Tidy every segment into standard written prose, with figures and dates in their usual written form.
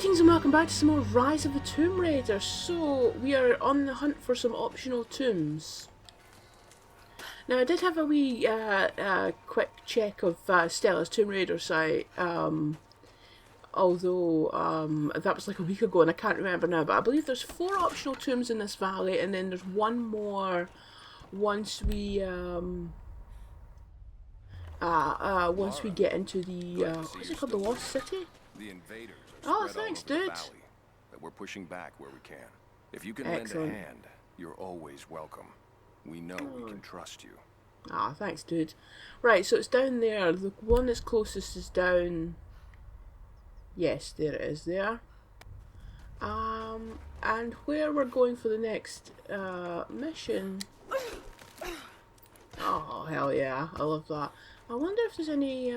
Greetings and welcome back to some more Rise of the Tomb Raider. So, we are on the hunt for some optional tombs. Now, I did have a wee quick check of Stella's Tomb Raider site, although that was like a week ago and I can't remember now, but I believe there's 4 optional tombs in this valley and then there's one more once we get into the, what's it called, the Lost City? The invaders Oh, thanks, dude. But we're pushing back where we can. If you can Excellent. lend a hand, you're always welcome. We know we can trust you. Ah, thanks, dude. Right, so it's down there. The one that's closest is down. Yes, there it is there. And where we're going for the next mission. Oh, hell yeah, I love that. I wonder if there's any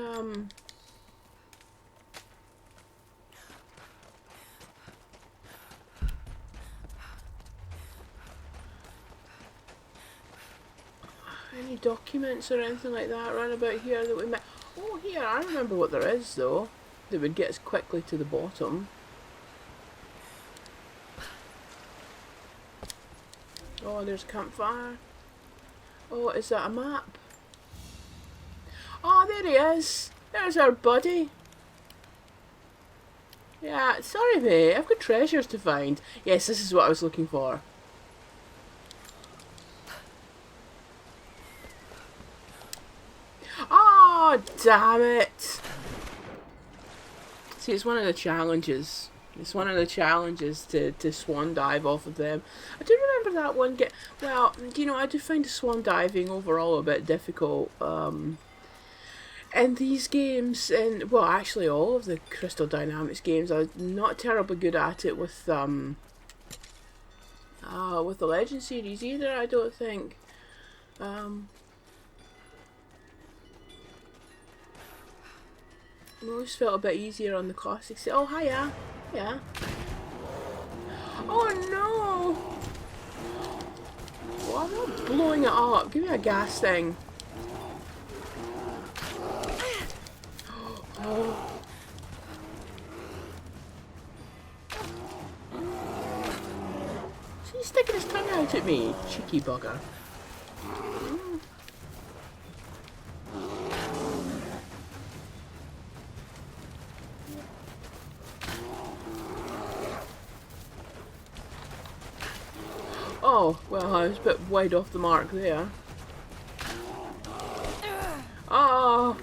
documents or anything like that around about here that we might... Oh, here, I remember what there is, though, that would get us quickly to the bottom. Oh, there's a campfire. Oh, is that a map? Oh, there he is. There's our buddy. Yeah, sorry mate, I've got treasures to find. Yes, this is what I was looking for. Oh, damn it! See, it's one of the challenges. It's one of the challenges to swan dive off of them. I do remember that one get... Well, you know, I do find the swan diving overall a bit difficult. In these games, and well, actually all of the Crystal Dynamics games, I'm not terribly good at it with the Legend series either, I don't think. I always felt a bit easier on the classic set. Oh, hiya. Yeah. Oh no! Well, I'm not blowing it up. Give me a gas thing. Oh. He's sticking his tongue out at me, cheeky bugger. Oh, well, I was a bit wide off the mark there. Oh!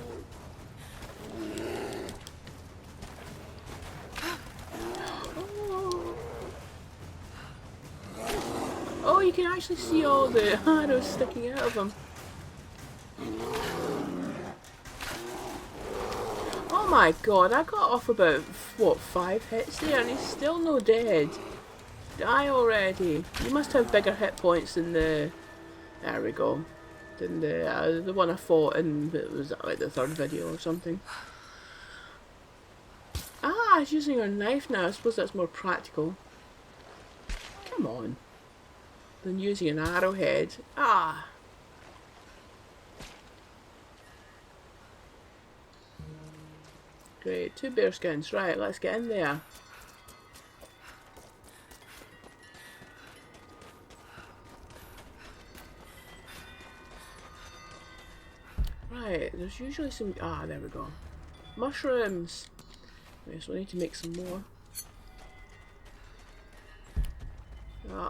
Oh, you can actually see all the arrows sticking out of him. Oh my god, I got off about, what, 5 hits there and he's still no dead. Die already. You must have bigger hit points than the... There we go. Than the one I fought in, was that like the 3rd video or something? Ah, he's using her knife now. I suppose that's more practical. Come on. Than using an arrowhead. Ah. Great, 2 bear skins. Right, let's get in there. Right, there's usually some... Ah, there we go. Mushrooms! Okay, so I need to make some more.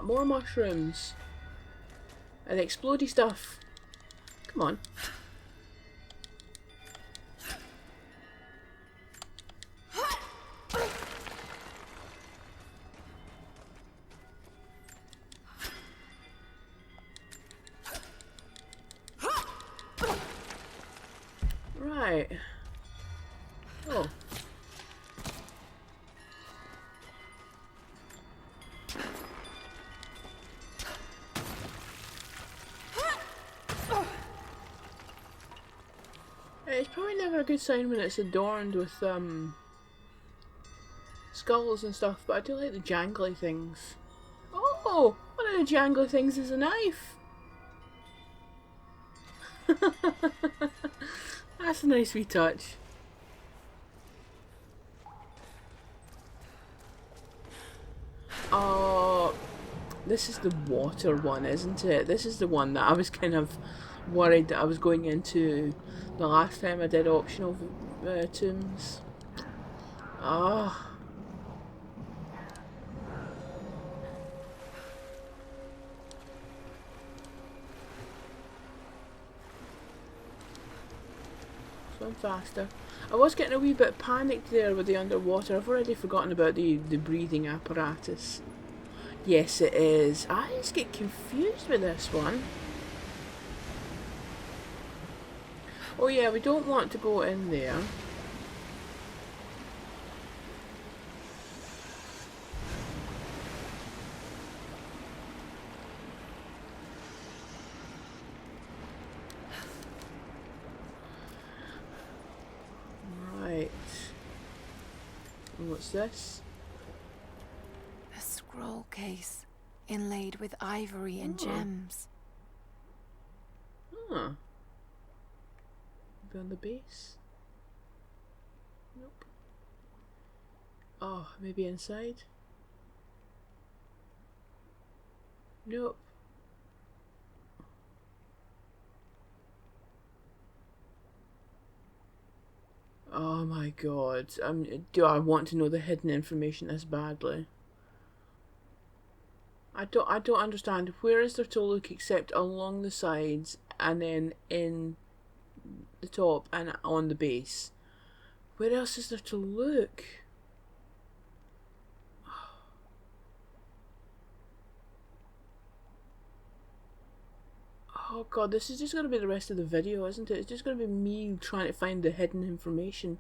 More mushrooms. And explodey stuff. Come on. Right. Oh. It's probably never a good sign when it's adorned with skulls and stuff, but I do like the jangly things. Oh! One of the jangly things is a knife! That's a nice wee touch. this is the water one, isn't it? This is the one that I was kind of worried that I was going into the last time I did optional tombs. Ah. Swim faster. I was getting a wee bit panicked there with the underwater. I've already forgotten about the breathing apparatus. Yes, it is. I just get confused with this one. Oh yeah, we don't want to go in there. Right. And what's this? A scroll case, inlaid with ivory and gems. Huh. Maybe on the base? Nope. Oh, maybe inside? Nope. Oh my god. Do I want to know the hidden information this badly? I don't understand. Where is there to look except along the sides and then in the top and on the base? Where else is there to look? Oh god, this is just going to be the rest of the video, isn't it? It's just going to be me trying to find the hidden information.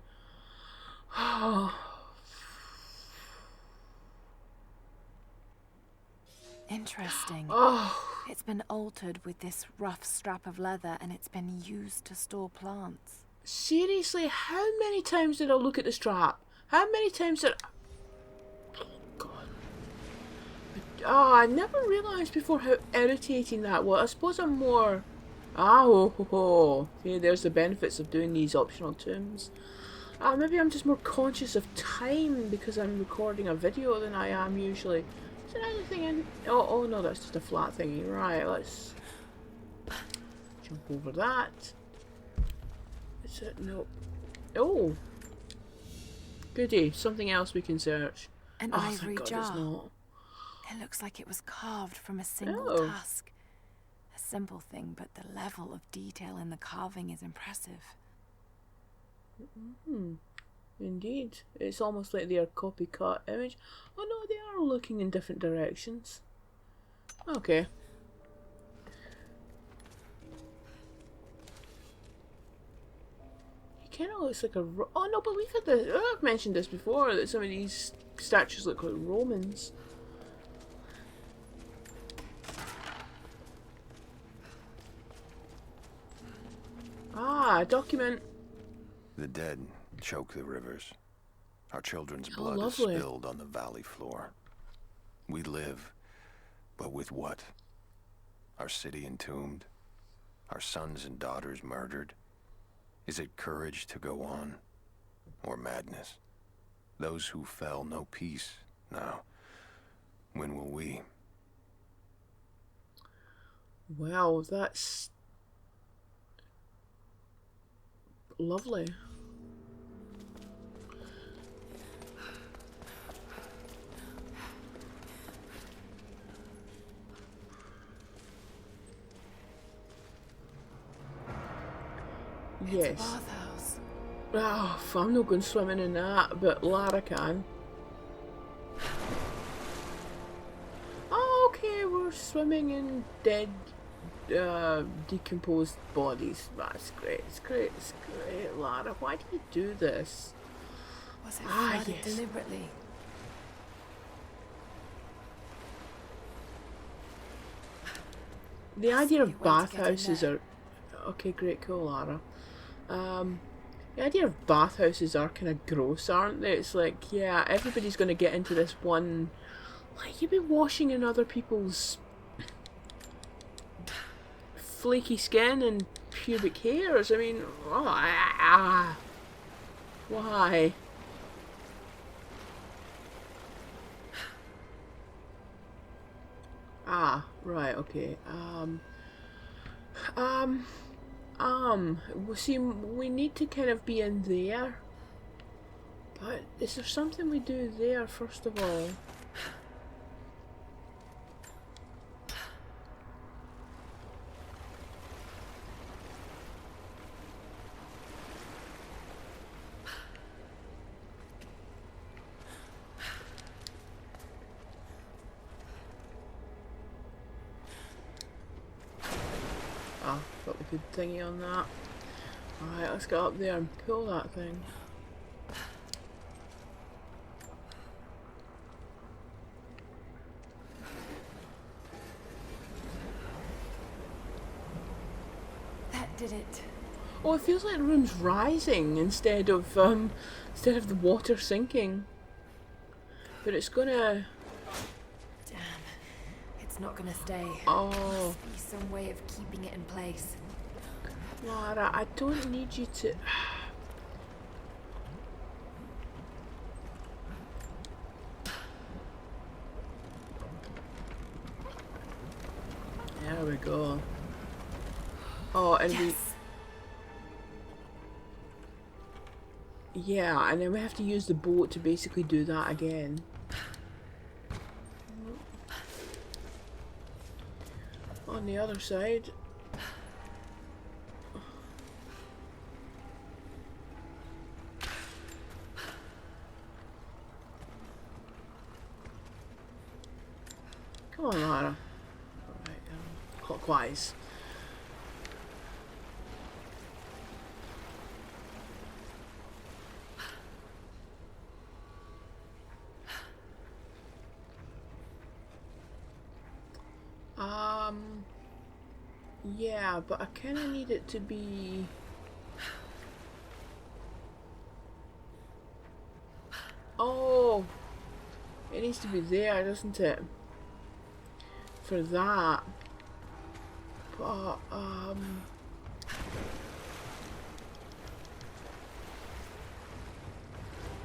Interesting. Oh. It's been altered with this rough strap of leather and it's been used to store plants. Seriously, how many times did I look at the strap? How many times did I... Oh, God. Oh, I never realised before how irritating that was. I suppose I'm more... Okay, there's the benefits of doing these optional tombs. Maybe I'm just more conscious of time because I'm recording a video than I am usually. Is there anything in... Oh no, that's just a flat thingy. Right, let's... jump over that. Is it? Nope. Oh! Goody, something else we can search. An Oh, ivory thank God jar. it's not. It looks like it was carved from a single Oh. tusk. A simple thing, but the level of detail in the carving is impressive. Indeed. It's almost like they are copycat image. Oh no, they are looking in different directions. Okay. He kind of looks like a... Oh no, but we've had this... Oh, I've mentioned this before, that some of these statues look like Romans. Ah, a document. The dead choke the rivers. Our children's How blood is lovely. spilled on the valley floor. We live, but with what? Our city entombed? Our sons and daughters murdered? Is it courage to go on? Or madness? Those who fell know peace now. When will we? Wow, that's... lovely. It's Yes. a bathhouse. Oh, I'm not going swimming in that, but Lara can. Oh, okay, we're swimming in dead, decomposed bodies. That's great, it's great, it's great, Lara. Why do you do this? Was it Ah, flooded yes. deliberately? The idea of Silly way to get in bathhouses there. are... Okay, great, cool, Lara. The idea of bathhouses are kind of gross, aren't they? It's like, yeah, everybody's going to get into this one... Like, you'd be washing in other people's flaky skin and pubic hairs. I mean, why? Ah, right, okay. See, we need to kind of be in there. But is there something we do there, first of all? Ah, thought we could thingy on that. Alright, let's get up there and pull that thing. That did it. Oh, it feels like the room's rising instead of the water sinking. But it's gonna... Damn. It's not gonna stay. Oh, Must be some way of keeping it in place. Lara, I don't need you to... There we go. Oh, and Yes. yeah, and then we have to use the boat to basically do that again. On the other side. Come on, Lara. Alright, clockwise. Yeah, but I kind of need it to be... Oh! It needs to be there, doesn't it? For that. But,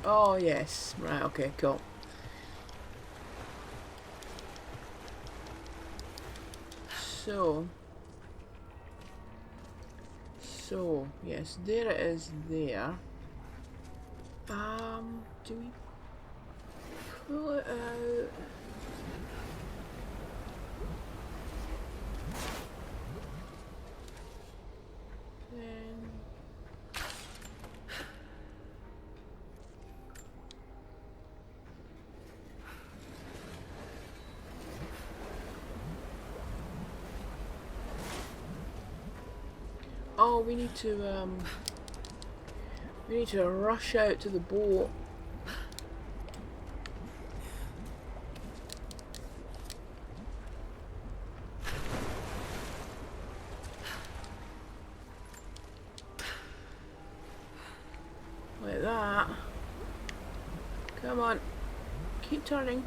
oh, yes. Right, okay, cool. So, yes, there it is there. Do we pull it out? Then... Oh, we need to rush out to the boat. Like that. Come on. Keep turning.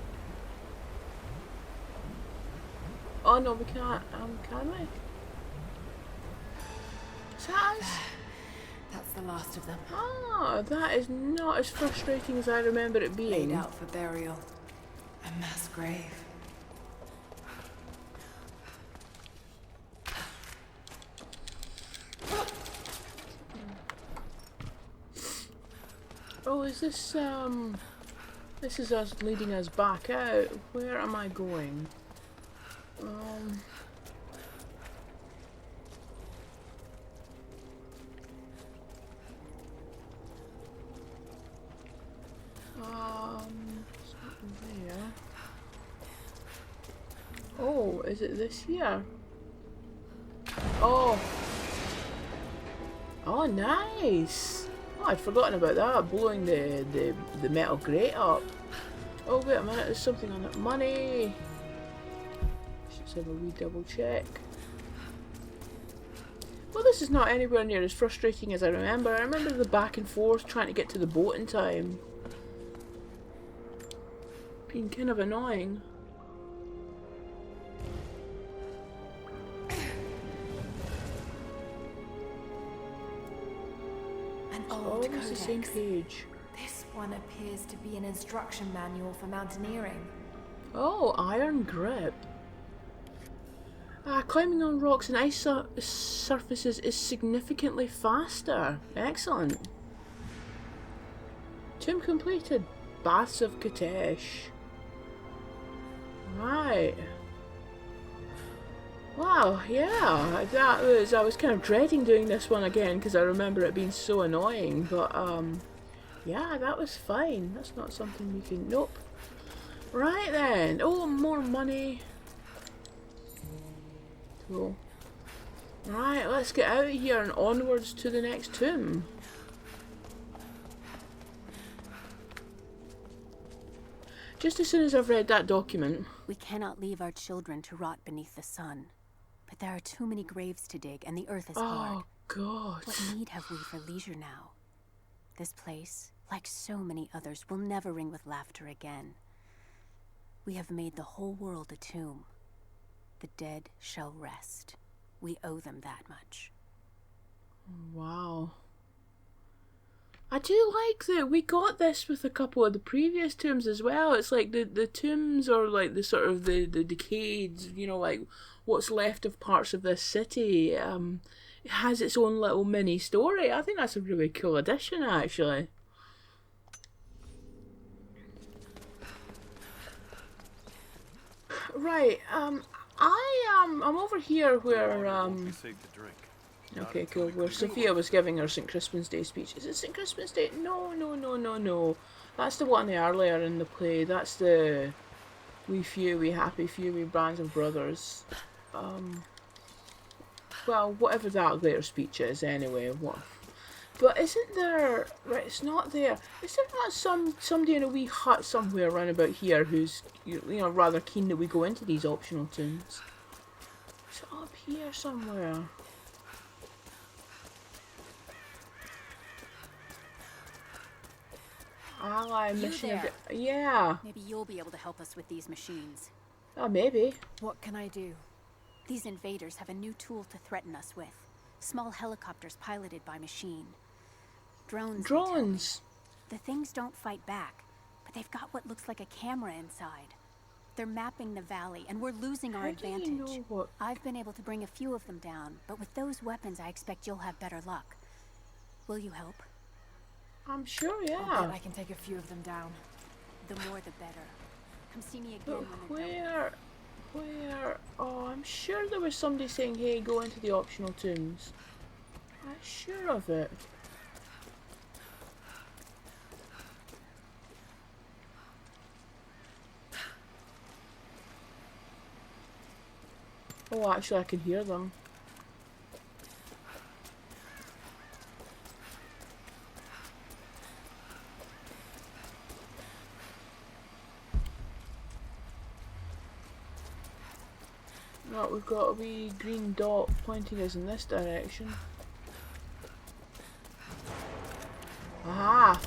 Oh no, we can't. Can we? Is that us? That's the last of them. Ah, that is not as frustrating as I remember it being. Laid out for burial. A mass grave. Oh, is this this is us leading us back out. Where am I going? It's not there. Oh, is it this here? Oh. Oh, nice. Oh, I'd forgotten about that. Blowing the metal grate up. Oh, wait a minute. There's something on it. Money. Let's have a wee double check. Well, this is not anywhere near as frustrating as I remember. I remember the back and forth trying to get to the boat in time. Being kind of annoying. An Oh, old it's the same codex. page. This one appears to be an instruction manual for mountaineering. Oh, iron grip. Climbing on rocks and ice surfaces is significantly faster. Excellent. Tomb completed. Baths of Katesh. Right. Wow, yeah, I was kind of dreading doing this one again because I remember it being so annoying, but yeah, that was fine. That's not something we can, nope. Right then, oh, more money. Cool. Right, let's get out of here and onwards to the next tomb. Just as soon as I've read that document. We cannot leave our children to rot beneath the sun. But there are too many graves to dig, and the earth is hard. Oh, God. What need have we for leisure now? This place, like so many others, will never ring with laughter again. We have made the whole world a tomb. The dead shall rest. We owe them that much. Wow. I do like that we got this with a couple of the previous tombs as well. It's like the tombs are like the sort of the decayed, you know, like what's left of parts of this city. It has its own little mini story. I think that's a really cool addition, actually. Right, I'm over here where okay, cool. Where Sophia was giving her St. Crispin's Day speech. Is it St. Crispin's Day? No. That's the one earlier in the play. That's the We Few, We Happy Few, We Bands of Brothers. Well, whatever that later speech is, anyway. What? But isn't there? Right, it's not there. Is there not somebody in a wee hut somewhere around about here who's rather keen that we go into these optional tombs? Is it up here somewhere? Ally mission. Yeah. Maybe you'll be able to help us with these machines. Oh, maybe. What can I do? These invaders have a new tool to threaten us with. Small helicopters piloted by machine. Drones. Drones. The things don't fight back, but they've got what looks like a camera inside. They're mapping the valley, and we're losing our advantage. Do you know what? I've been able to bring a few of them down, but with those weapons, I expect you'll have better luck. Will you help? I'm sure, I'll yeah. bet I can take a few of them down. The more the better. Come see me again But when they're done. where? Oh, I'm sure there was somebody saying, hey, go into the optional tombs. I'm sure of it. Oh, actually, I can hear them. Right, we've got a wee green dot pointing us in this direction. Aha!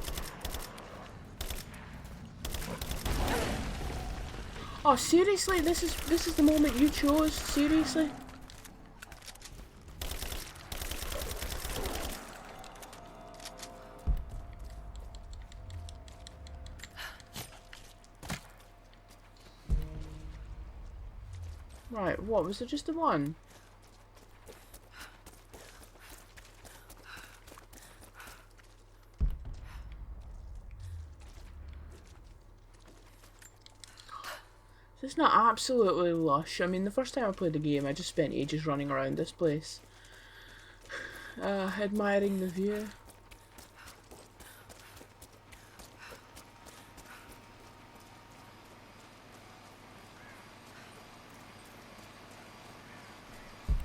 Oh, seriously? This is the moment you chose? Seriously? Right, what? Was there just the one? It's not absolutely lush. I mean, the first time I played the game, I just spent ages running around this place. Admiring the view.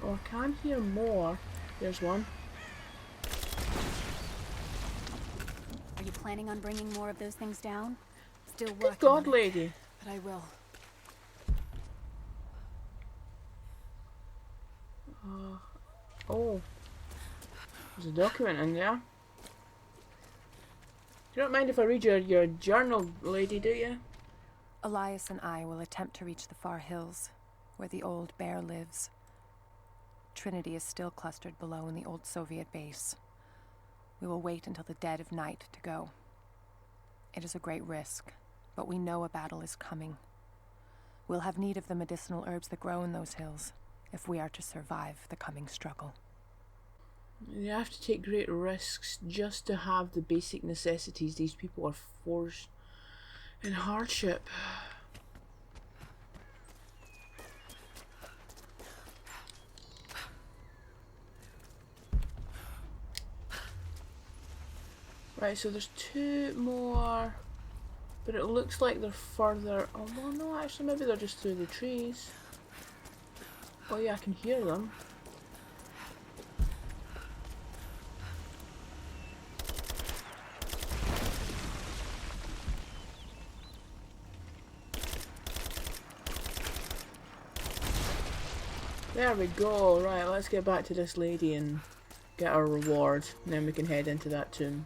Oh, I can hear more. There's one. Are you planning on bringing more of those things down? Still working. Good God, on it, lady. but I will. Oh. There's a document in there. You don't mind if I read your journal, lady, do you? Elias and I will attempt to reach the far hills, where the old bear lives. Trinity is still clustered below in the old Soviet base. We will wait until the dead of night to go. It is a great risk, but we know a battle is coming. We'll have need of the medicinal herbs that grow in those hills, if we are to survive the coming struggle. You have to take great risks just to have the basic necessities. These people are forced in hardship. Right, so there's 2 more, but it looks like they're further. Oh, well, no, actually, maybe they're just through the trees. Oh, yeah, I can hear them. There we go. Right, let's get back to this lady and get our reward, and then we can head into that tomb.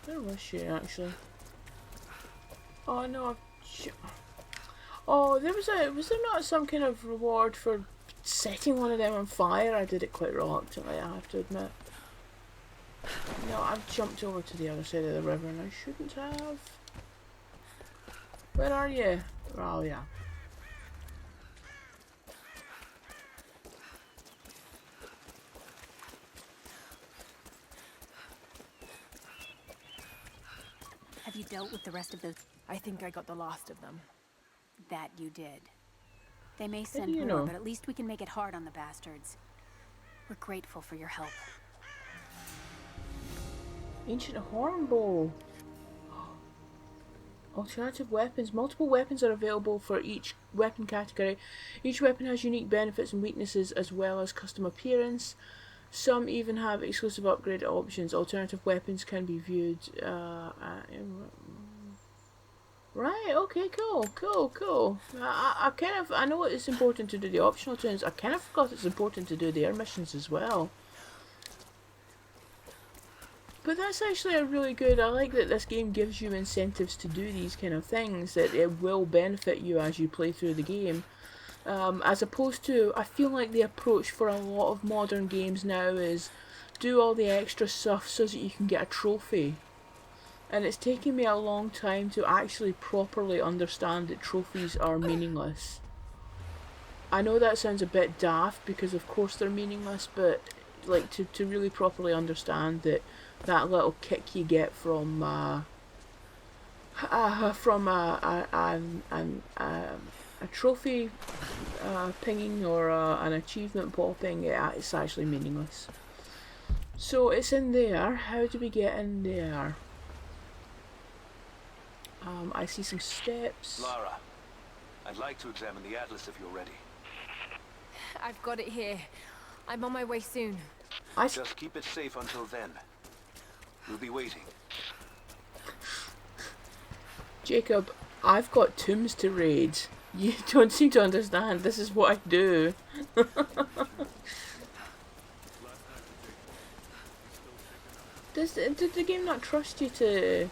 Where was she actually? Oh no! Oh, was there not some kind of reward for setting one of them on fire? I did it quite reluctantly, I have to admit. No, I've jumped over to the other side of the river and I shouldn't have. Where are you? Oh yeah. Have you dealt with the rest of those? I think I got the last of them. That you did. They may send you more, know? but at least we can make it hard on the bastards. We're grateful for your help. Ancient Hornbow. Alternative weapons. Multiple weapons are available for each weapon category. Each weapon has unique benefits and weaknesses as well as custom appearance. Some even have exclusive upgrade options. Alternative weapons can be viewed. Right, okay, cool. I know it's important to do the optional tunes. I kind of forgot it's important to do their missions as well. But that's actually a really good. I like that this game gives you incentives to do these kind of things, that it will benefit you as you play through the game. As opposed to, I feel like the approach for a lot of modern games now is do all the extra stuff so that you can get a trophy. And it's taken me a long time to actually properly understand that trophies are meaningless. I know that sounds a bit daft because of course they're meaningless, but like to really properly understand that little kick you get from a trophy pinging or an achievement popping, it's actually meaningless. So it's in there. How do we get in there? I see some steps. Lara, I'd like to examine the atlas if you're ready. I've got it here. I'm on my way soon. Just keep it safe until then. We'll be waiting. Jacob, I've got tombs to raid. You don't seem to understand. This is what I do. Did the game not trust you to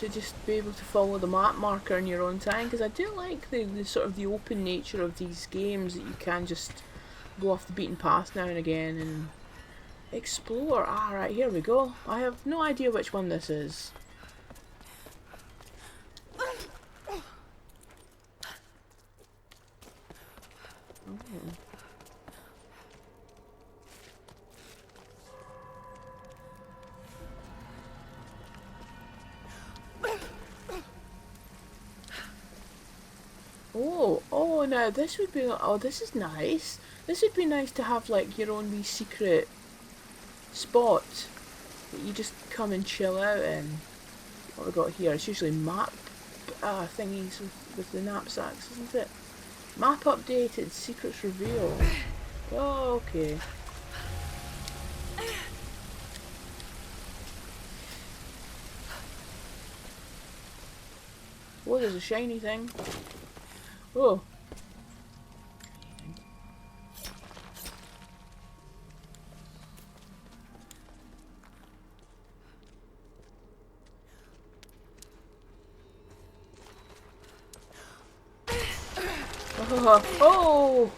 just be able to follow the map marker in your own time? Because I do like the sort of the open nature of these games, that you can just go off the beaten path now and again and explore. Ah, right, here we go. I have no idea which one this is. Oh, now this would be, this is nice. This would be nice to have like your own wee secret spot that you just come and chill out in. What we got here? It's usually map thingies with the knapsacks, isn't it? Map updated, secrets revealed. Oh, okay. Oh, there's a shiny thing. Oh. Oh!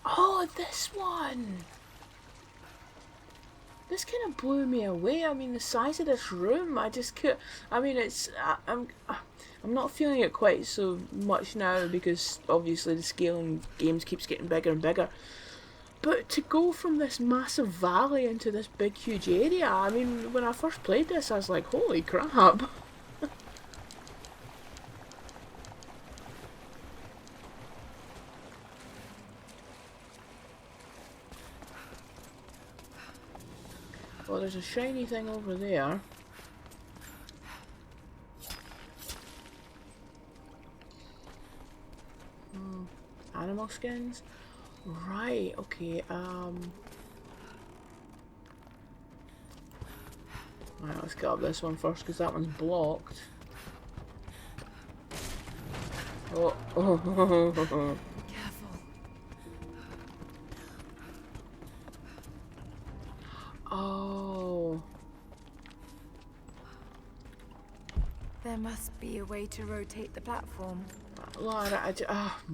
Oh, this one! This kind of blew me away. I mean, the size of this room, I just could. I mean, I'm not feeling it quite so much now because obviously the scale in games keeps getting bigger and bigger. But to go from this massive valley into this big, huge area, I mean, when I first played this, I was like, holy crap. Well, there's a shiny thing over there. Animal skins? Right, okay, Right, let's get up this one first, because that one's blocked. Oh, Careful. oh. There must be a way to rotate the platform. Lara,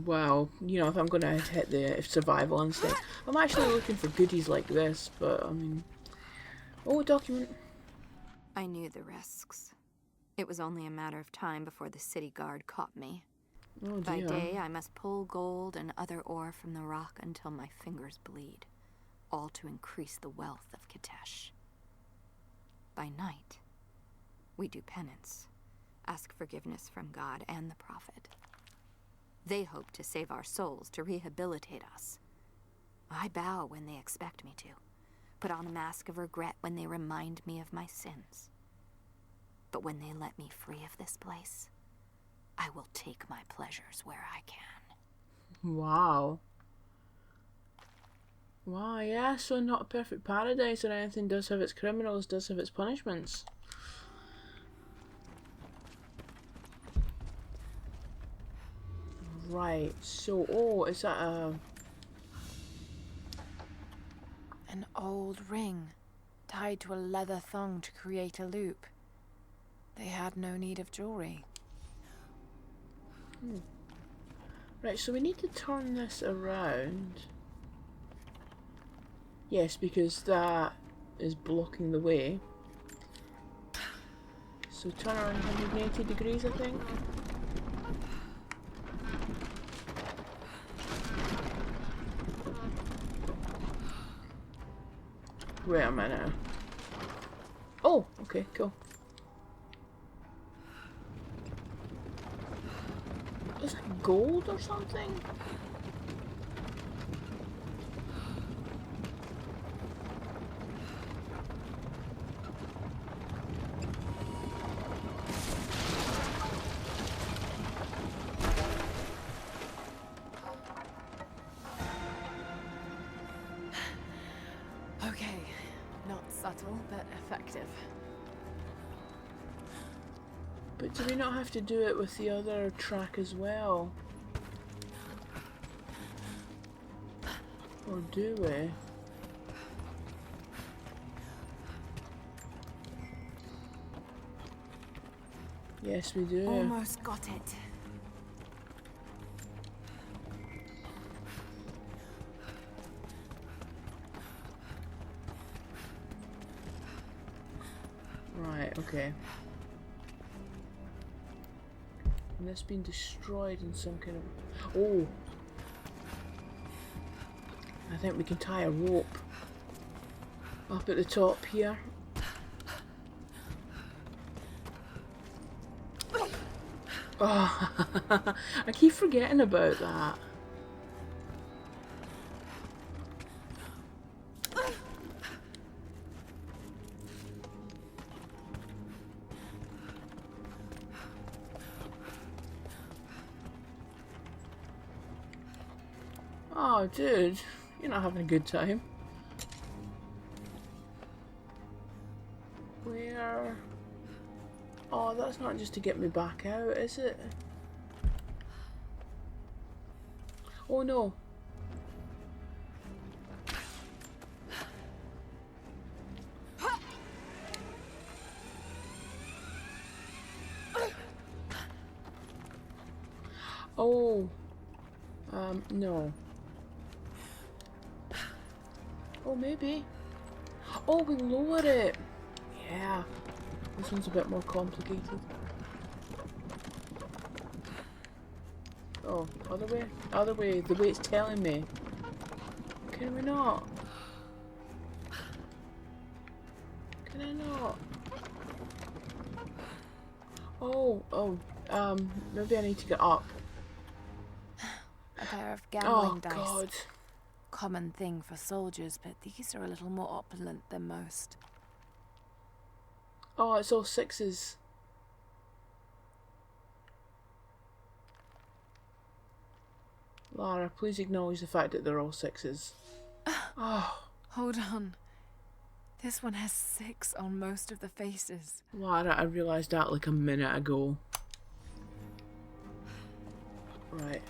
well, you know, if I'm going to hit the survival instinct, I'm actually looking for goodies like this, but, I mean... Oh, document. I knew the risks. It was only a matter of time before the city guard caught me. Oh, By dear. day, I must pull gold and other ore from the rock until my fingers bleed, all to increase the wealth of Kitezh. By night, we do penance, ask forgiveness from God and the Prophet. They hope to save our souls, to rehabilitate us. I bow when they expect me to, put on a mask of regret when they remind me of my sins. But when they let me free of this place, I will take my pleasures where I can. Wow. Wow, yeah, so not a perfect paradise or anything, does have its criminals, does have its punishments. Right, so, oh, is that a... An old ring, tied to a leather thong to create a loop. They had no need of jewelry. Right, so we need to turn this around. Yes, because that is blocking the way. So turn around 180 degrees, I think. Where am I now? Oh, okay, cool. Is that gold or something? Okay, not subtle, but effective. But do we not have to do it with the other track as well? Or do we? Yes, we do. Almost got it. Right, okay. And that's been destroyed in some kind of... Oh! I think we can tie a rope up at the top here. Oh, I keep forgetting about that. Oh, dude, you're not having a good time. Where? Oh, that's not just to get me back out, is it? Oh no. Oh. No. Oh, maybe. Oh, we lower it. Yeah. This one's a bit more complicated. Oh, other way? Other way, the way it's telling me. Can we not? Can I not? Maybe I need to get up. A pair of gambling Oh, dice. God. Common thing for soldiers, but these are a little more opulent than most. Oh, it's all sixes. Lara, please acknowledge the fact that they're all sixes. Oh, Hold on. This one has 6 on most of the faces. Lara, I realised that like a minute ago. Right.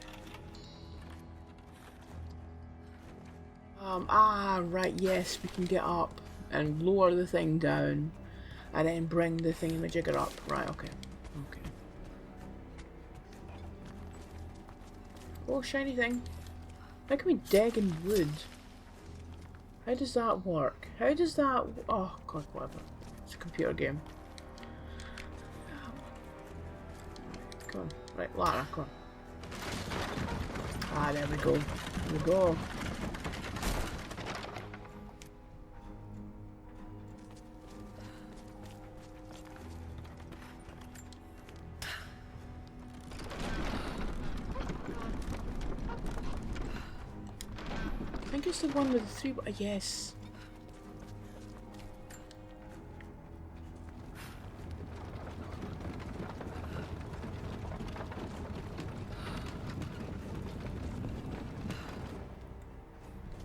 Right, yes, we can get up and lower the thing down and then bring the thingamajigger up. Right, okay. Okay. Oh, shiny thing. How can we dig in wood? How does that work? How does that... Oh, God, whatever. It's a computer game. Come on. Right, Lara, come on. Ah, there we go. There we go. I think it's the one with the 3... Yes.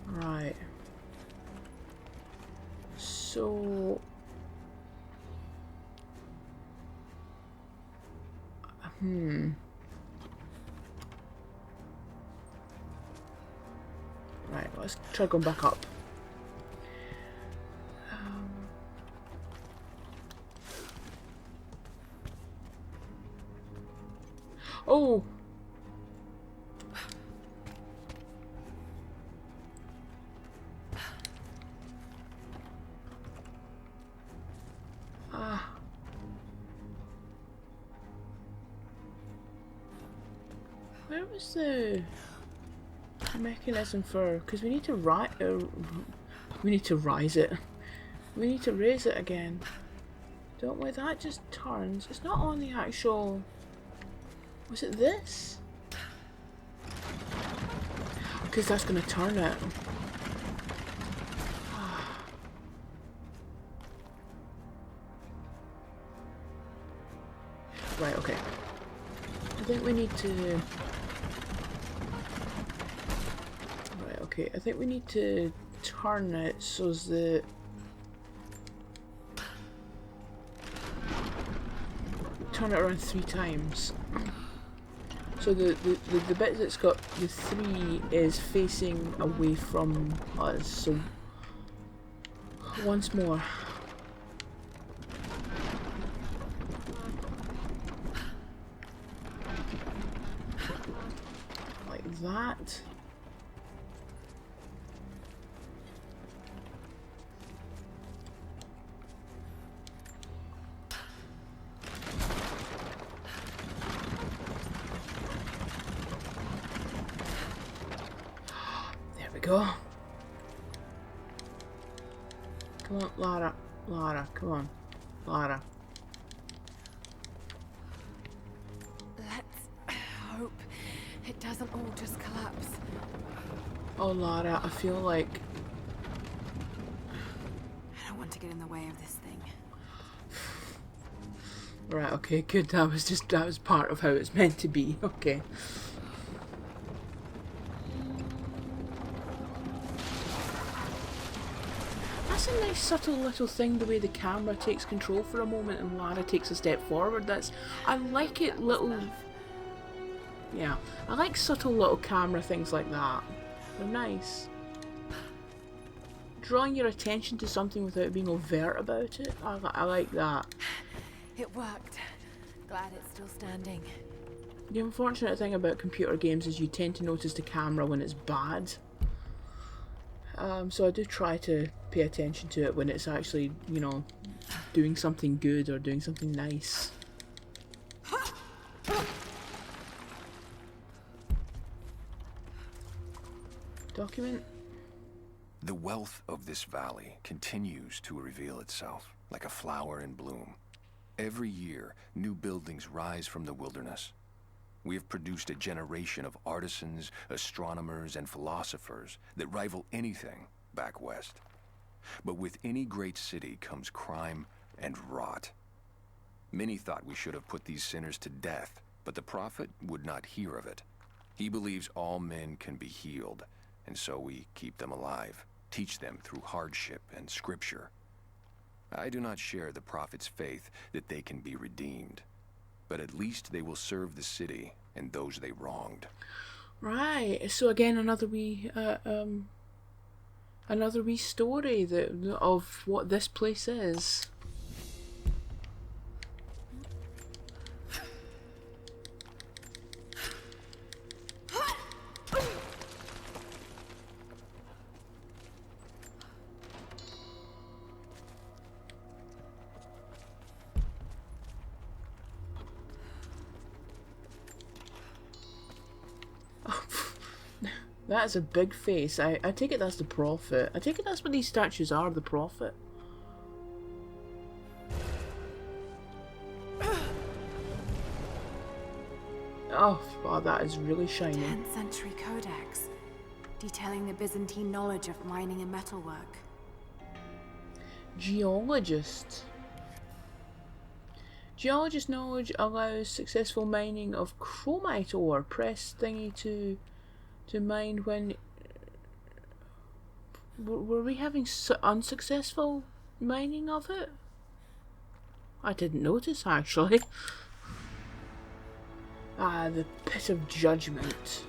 Right. So... Right, let's try going back up. Oh! Ah. Where was the mechanism for? Because we need to we need to rise it. We need to raise it again, don't we? That just turns. It's not on the actual. Was it this? Because that's going to turn it. Right, okay. I think we need to... Right, okay. I think we need to turn it so that... Turn it around 3 times. So the bit that's got the 3 is facing away from us. So once more. Like that. Go. Come on, Lara. Lara, come on. Lara. Let's hope it doesn't all just collapse. Oh, Lara, I feel like... I don't want to get in the way of this thing. Right, okay, good. That was part of how it's meant to be. Okay. That's a nice subtle little thing, the way the camera takes control for a moment and Lara takes a step forward. I like it little... Yeah, I like subtle little camera things like that. They're nice. Drawing your attention to something without being overt about it, I like that. It worked. Glad it's still standing. The unfortunate thing about computer games is you tend to notice the camera when it's bad. So I do try to pay attention to it when it's actually, you know, doing something good or doing something nice. Document. The wealth of this valley continues to reveal itself like a flower in bloom. Every year, new buildings rise from the wilderness. We have produced a generation of artisans, astronomers, and philosophers that rival anything back west. But with any great city comes crime and rot. Many thought we should have put these sinners to death, but the prophet would not hear of it. He believes all men can be healed, and so we keep them alive, teach them through hardship and scripture. I do not share the prophet's faith that they can be redeemed, but at least they will serve the city and those they wronged. Right. So again, another wee story of what this place is. That's a big face. I take it that's the prophet. I take it that's what these statues are, the prophet. Oh, wow, that is really shiny. 10th century codex, detailing the Byzantine knowledge of mining and metalwork. Geologist. Geologist knowledge allows successful mining of chromite ore. Press thingy to mine when... Were we having unsuccessful mining of it? I didn't notice, actually. Ah, the pit of judgment.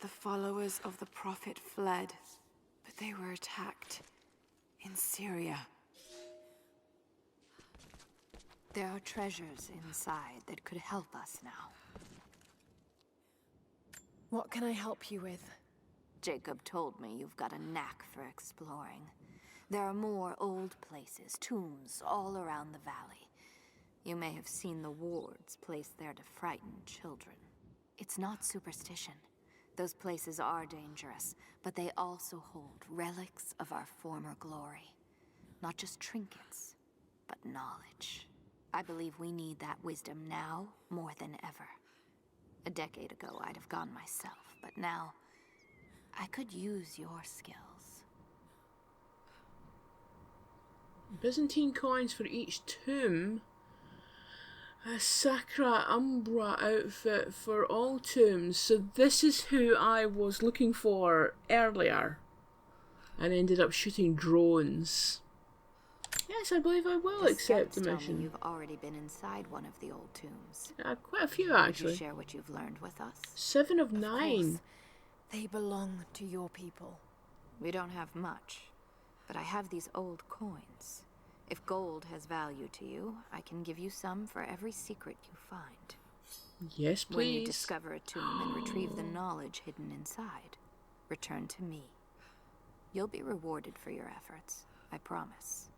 The followers of the prophet fled, but they were attacked in Syria. There are treasures inside that could help us now. What can I help you with? Jacob told me you've got a knack for exploring. There are more old places, tombs, all around the valley. You may have seen the wards placed there to frighten children. It's not superstition. Those places are dangerous, but they also hold relics of our former glory. Not just trinkets, but knowledge. I believe we need that wisdom now more than ever. A decade ago, I'd have gone myself, but now I could use your skills. Byzantine coins for each tomb. A Sacra Umbra outfit for all tombs. So this is who I was looking for earlier. And ended up shooting drones. Yes, I believe I will accept the Tell me mission. you've already been inside one of the old tombs. Quite a few, Would you actually. share what you've learned with us? 7 of Of 9. course, they belong to your people. We don't have much, but I have these old coins. If gold has value to you, I can give you some for every secret you find. Yes, please. When you discover a tomb and retrieve the knowledge hidden inside, return to me. You'll be rewarded for your efforts, I promise.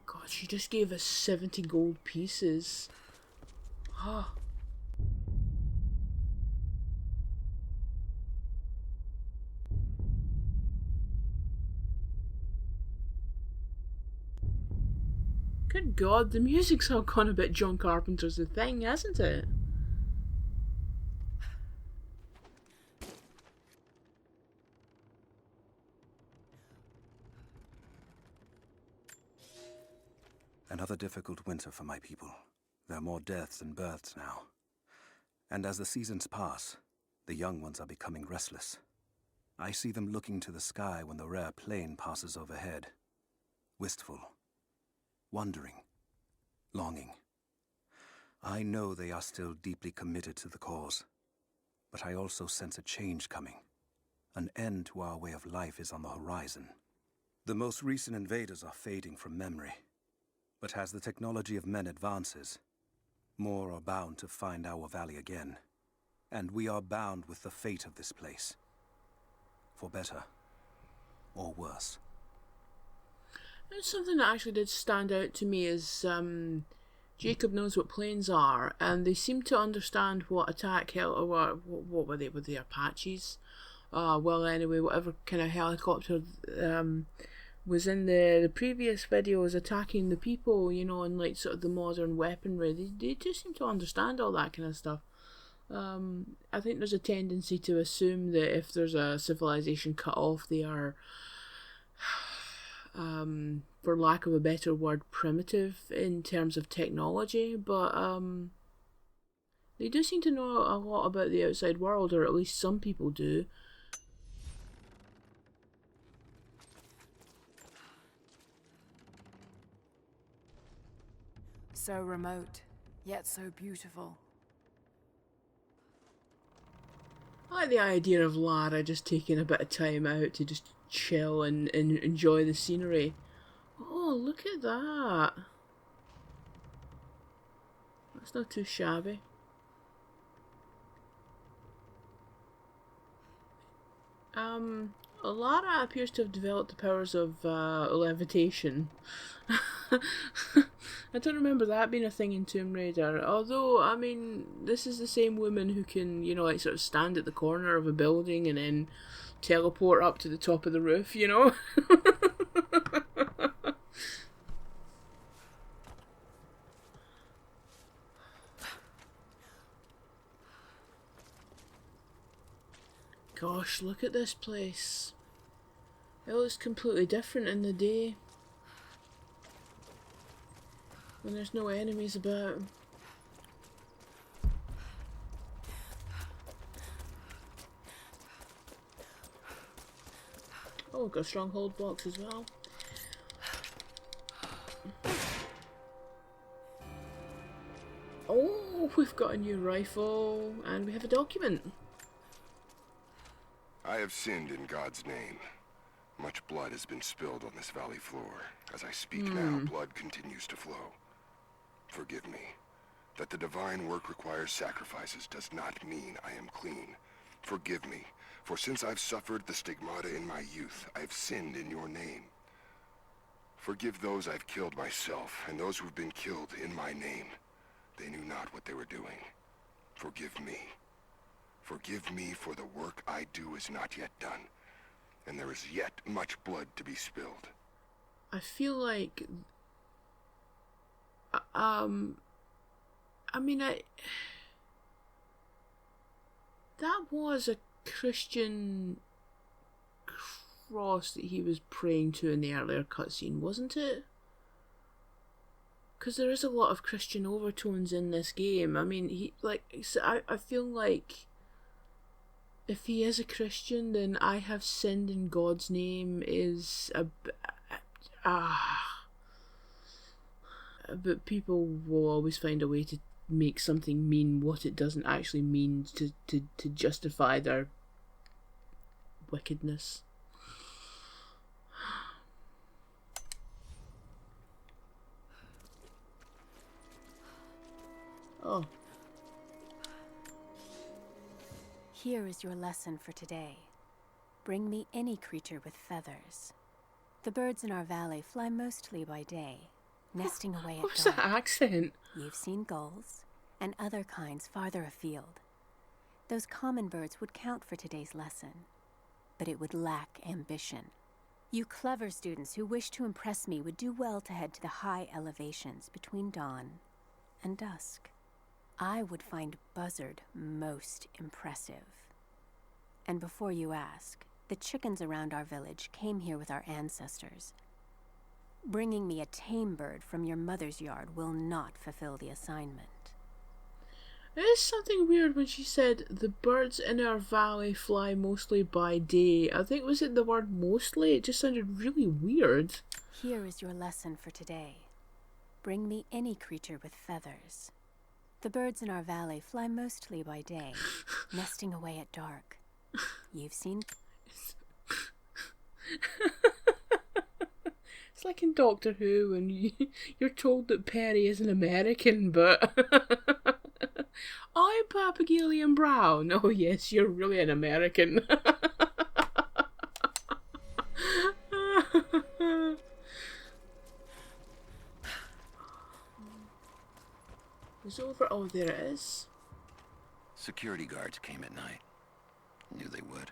God, she just gave us 70 gold pieces. Ah. Good God, the music's all gone a bit John Carpenter's The Thing, hasn't it? Another difficult winter for my people. There are more deaths than births now. And as the seasons pass, the young ones are becoming restless. I see them looking to the sky when the rare plane passes overhead. Wistful. Wondering. Longing. I know they are still deeply committed to the cause. But I also sense a change coming. An end to our way of life is on the horizon. The most recent invaders are fading from memory. But as the technology of men advances, more are bound to find our valley again. And we are bound with the fate of this place. For better or worse. And something that actually did stand out to me is Jacob knows what planes are, and they seem to understand what what were they? Were they Apaches? Well, anyway, whatever kind of helicopter was in the previous videos attacking the people, you know, and like sort of the modern weaponry. They do seem to understand all that kind of stuff. I think there's a tendency to assume that if there's a civilization cut off, they are, for lack of a better word, primitive in terms of technology, but they do seem to know a lot about the outside world, or at least some people do. So remote, yet so beautiful. I like the idea of Lara just taking a bit of time out to just chill and enjoy the scenery. Oh, look at that. That's not too shabby. Lara appears to have developed the powers of levitation. I don't remember that being a thing in Tomb Raider. Although, I mean, this is the same woman who can, you know, like sort of stand at the corner of a building and then teleport up to the top of the roof, you know? Gosh, look at this place. It looks completely different in the day. When there's no enemies about. Oh, got a stronghold box as well. Oh, we've got a new rifle and we have a document. I have sinned in God's name. Much blood has been spilled on this valley floor. As I speak now, blood continues to flow. Forgive me. That the divine work requires sacrifices does not mean I am clean. Forgive me, for since I've suffered the stigmata in my youth, I have sinned in your name. Forgive those I've killed myself, and those who've been killed in my name. They knew not what they were doing. Forgive me. Forgive me, for the work I do is not yet done, and there is yet much blood to be spilled. I feel like I mean, that was a Christian cross that he was praying to in the earlier cutscene, wasn't it? Because there is a lot of Christian overtones in this game. I mean, I feel like if he is a Christian, then I have sinned in God's name is but people will always find a way to make something mean what it doesn't actually mean to justify their wickedness. Oh. Here is your lesson for today. Bring me any creature with feathers. The birds in our valley fly mostly by day, nesting away at What's dawn. that accent? You've seen gulls and other kinds farther afield. Those common birds would count for today's lesson, but it would lack ambition. You clever students who wish to impress me would do well to head to the high elevations between dawn and dusk. I would find Buzzard most impressive. And before you ask, the chickens around our village came here with our ancestors. Bringing me a tame bird from your mother's yard will not fulfill the assignment. It is something weird when she said the birds in our valley fly mostly by day. I think, was it the word mostly? It just sounded really weird. Here is your lesson for today. Bring me any creature with feathers. The birds in our valley fly mostly by day, nesting away at dark. You've seen... It's like in Doctor Who when you're told that Perry is an American, but I'm Papagillion Brown. Oh yes, you're really an American. It's over. Oh, there it is. Security guards came at night. Knew they would.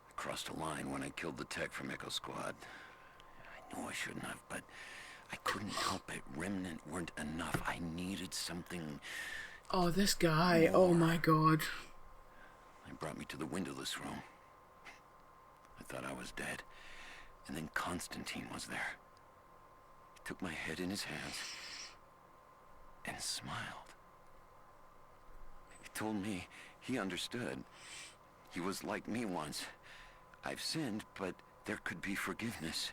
I crossed a line when I killed the tech from Echo Squad. I know I shouldn't have, but I couldn't help it. Remnant weren't enough. I needed something. Oh, this guy. More. Oh my god. They brought me to the windowless room. I thought I was dead. And then Constantine was there. He took my head in his hands and smiled. He told me he understood. He was like me once. I've sinned, but there could be forgiveness.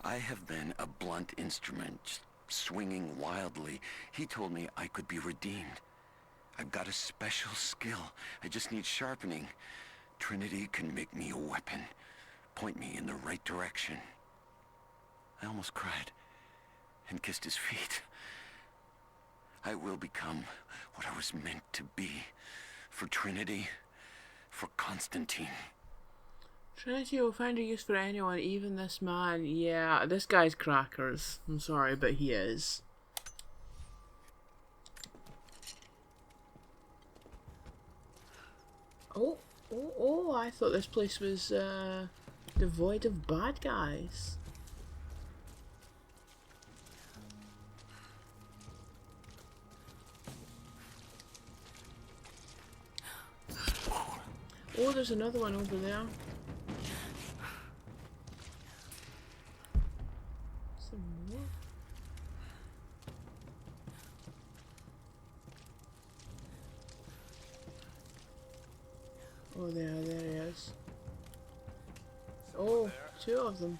I have been a blunt instrument, swinging wildly. He told me I could be redeemed. I've got a special skill. I just need sharpening. Trinity can make me a weapon, point me in the right direction. I almost cried and kissed his feet. I will become what I was meant to be. For Trinity, for Constantine. Trinity will find a use for anyone, even this man. Yeah, this guy's crackers. I'm sorry, but he is. Oh, I thought this place was devoid of bad guys. Oh, there's another one over there. Some more? Oh, there he is. Oh, two of them.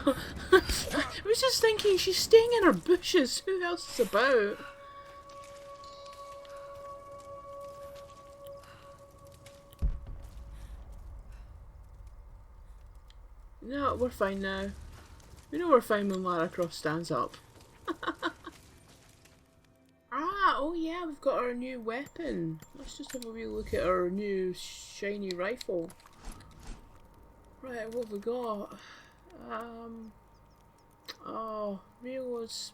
I was just thinking, she's staying in her bushes. Who else is about? No, we're fine now. We know we're fine when Lara Croft stands up. Oh yeah, we've got our new weapon. Let's just have a wee look at our new shiny rifle. Right, what have we got? Oh, reloads.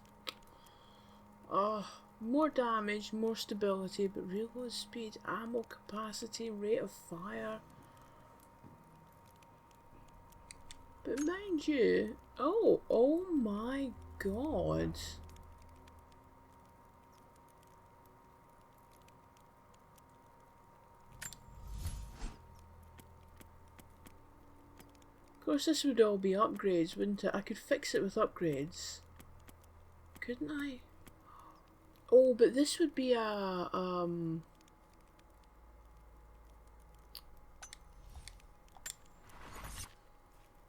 Oh, more damage, more stability, but reload speed, ammo capacity, rate of fire. But mind you, oh my god. Of course this would all be upgrades, wouldn't it? I could fix it with upgrades. Couldn't I? Oh, but this would be a, Oh,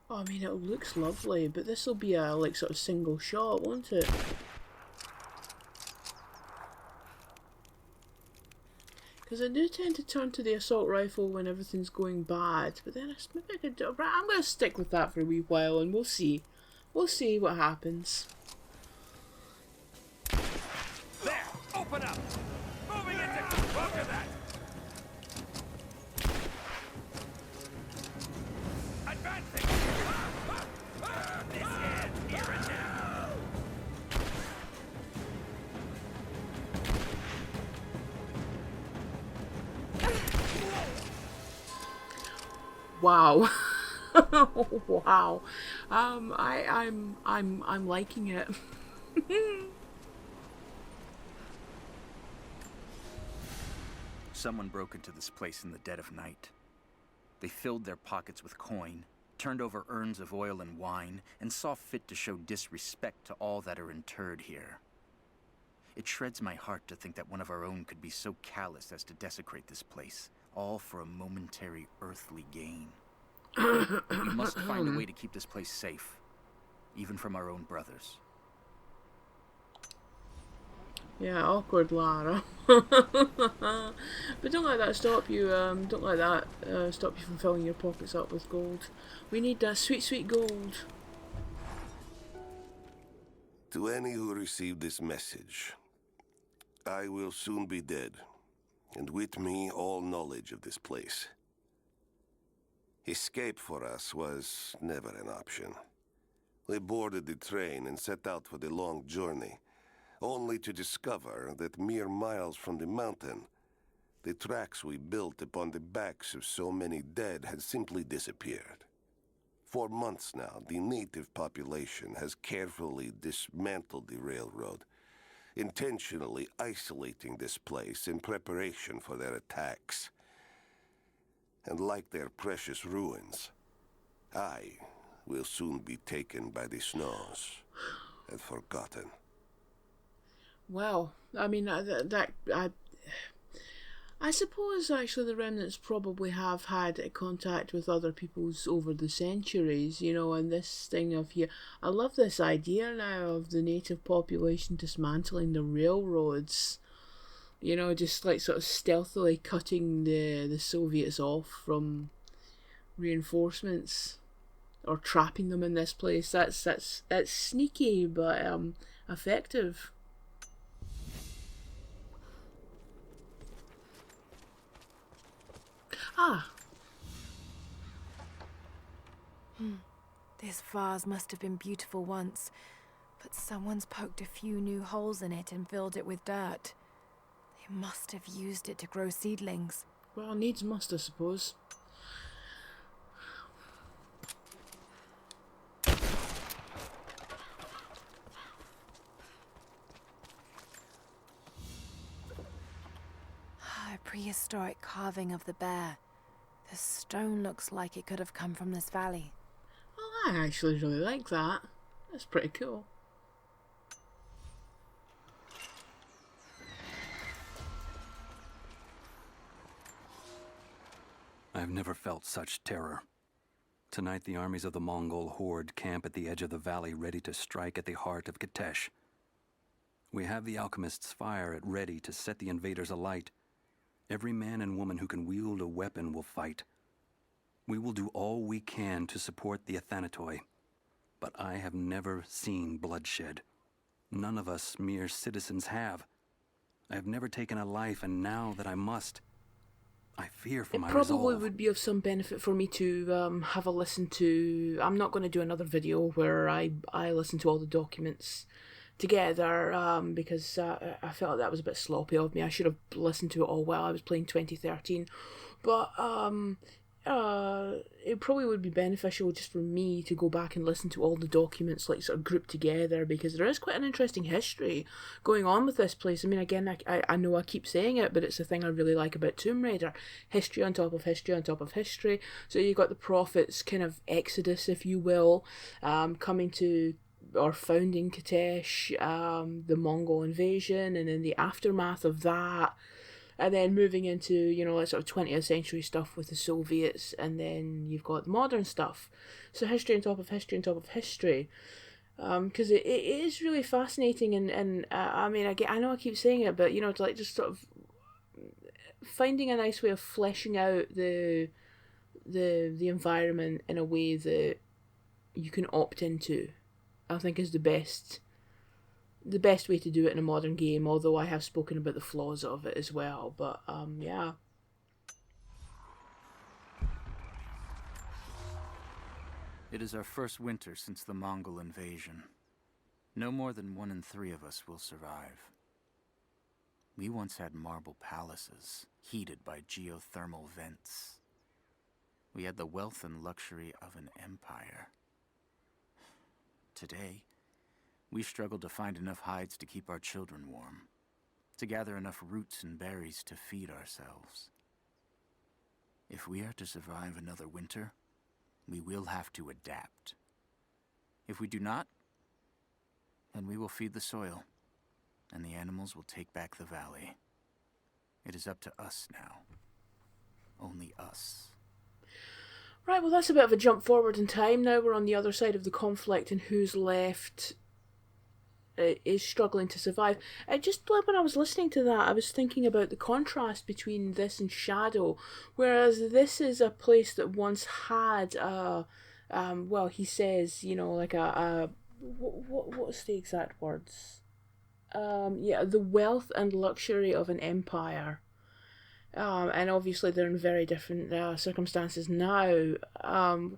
I mean, it looks lovely, but this will be a, like, sort of single shot, won't it? Because I do tend to turn to the assault rifle when everything's going bad, but then maybe I could... Right, I'm going to stick with that for a wee while, and we'll see. We'll see what happens. There! Open up! Moving into... Roger that! Advancing! This ends here and now! Wow. Wow. I'm liking it. Someone broke into this place in the dead of night. They filled their pockets with coin, turned over urns of oil and wine, and saw fit to show disrespect to all that are interred here. It shreds my heart to think that one of our own could be so callous as to desecrate this place, all for a momentary earthly gain. We must find a way to keep this place safe, even from our own brothers. Yeah, awkward, Lara. But don't let that stop you. Don't let that stop you from filling your pockets up with gold. We need that sweet, sweet gold. To any who received this message, I will soon be dead, and with me all knowledge of this place. Escape for us was never an option. We boarded the train and set out for the long journey, only to discover that mere miles from the mountain, the tracks we built upon the backs of so many dead had simply disappeared. For months now, the native population has carefully dismantled the railroad, intentionally isolating this place in preparation for their attacks. And like their precious ruins, I will soon be taken by the snows and forgotten. Well, I mean, I suppose actually the remnants probably have had contact with other peoples over the centuries, you know, and this thing of here. I love this idea now of the native population dismantling the railroads, you know, just like sort of stealthily cutting the Soviets off from reinforcements or trapping them in this place. That's sneaky but effective. Ah. This vase must have been beautiful once, but someone's poked a few new holes in it and filled it with dirt. They must have used it to grow seedlings. Well, needs must, I suppose. A prehistoric carving of the bear. The stone looks like it could have come from this valley. Oh, I actually really like that. That's pretty cool. I've never felt such terror. Tonight the armies of the Mongol horde camp at the edge of the valley, ready to strike at the heart of Kitezh. We have the alchemist's fire at ready to set the invaders alight. Every man and woman who can wield a weapon will fight. We will do all we can to support the Athanatoi, but I have never seen bloodshed. None of us mere citizens have. I have never taken a life, and now that I must, I fear for my resolve. It probably would be of some benefit for me to have a listen to... I'm not going to do another video where I listen to all the documents together, because I felt that was a bit sloppy of me. I should have listened to it all while I was playing 2013. But it probably would be beneficial just for me to go back and listen to all the documents, like sort of grouped together, because there is quite an interesting history going on with this place. I mean, again, I know I keep saying it, but it's the thing I really like about Tomb Raider. History on top of history on top of history. So you got the Prophet's kind of exodus, if you will, coming to or founding Kitezh, the Mongol invasion, and then the aftermath of that, and then moving into, you know, like sort of 20th century stuff with the Soviets, and then you've got modern stuff. So history on top of history on top of history. Because it is really fascinating, and I mean, I know I keep saying it, but, you know, it's like just sort of finding a nice way of fleshing out the environment in a way that you can opt into, I think is the best way to do it in a modern game, although I have spoken about the flaws of it as well. But yeah. It is our first winter since the Mongol invasion. No more than 1 in 3 of us will survive. We once had marble palaces, heated by geothermal vents. We had the wealth and luxury of an empire. Today, we struggle to find enough hides to keep our children warm, to gather enough roots and berries to feed ourselves. If we are to survive another winter, we will have to adapt. If we do not, then we will feed the soil, and the animals will take back the valley. It is up to us now. Only us. Right, well, that's a bit of a jump forward in time. Now we're on the other side of the conflict, and who's left is struggling to survive. Just when I was listening to that, I was thinking about the contrast between this and Shadow, whereas this is a place that once had well, he says, you know, like what's the exact words? Yeah, the wealth and luxury of an empire. And obviously they're in very different circumstances now.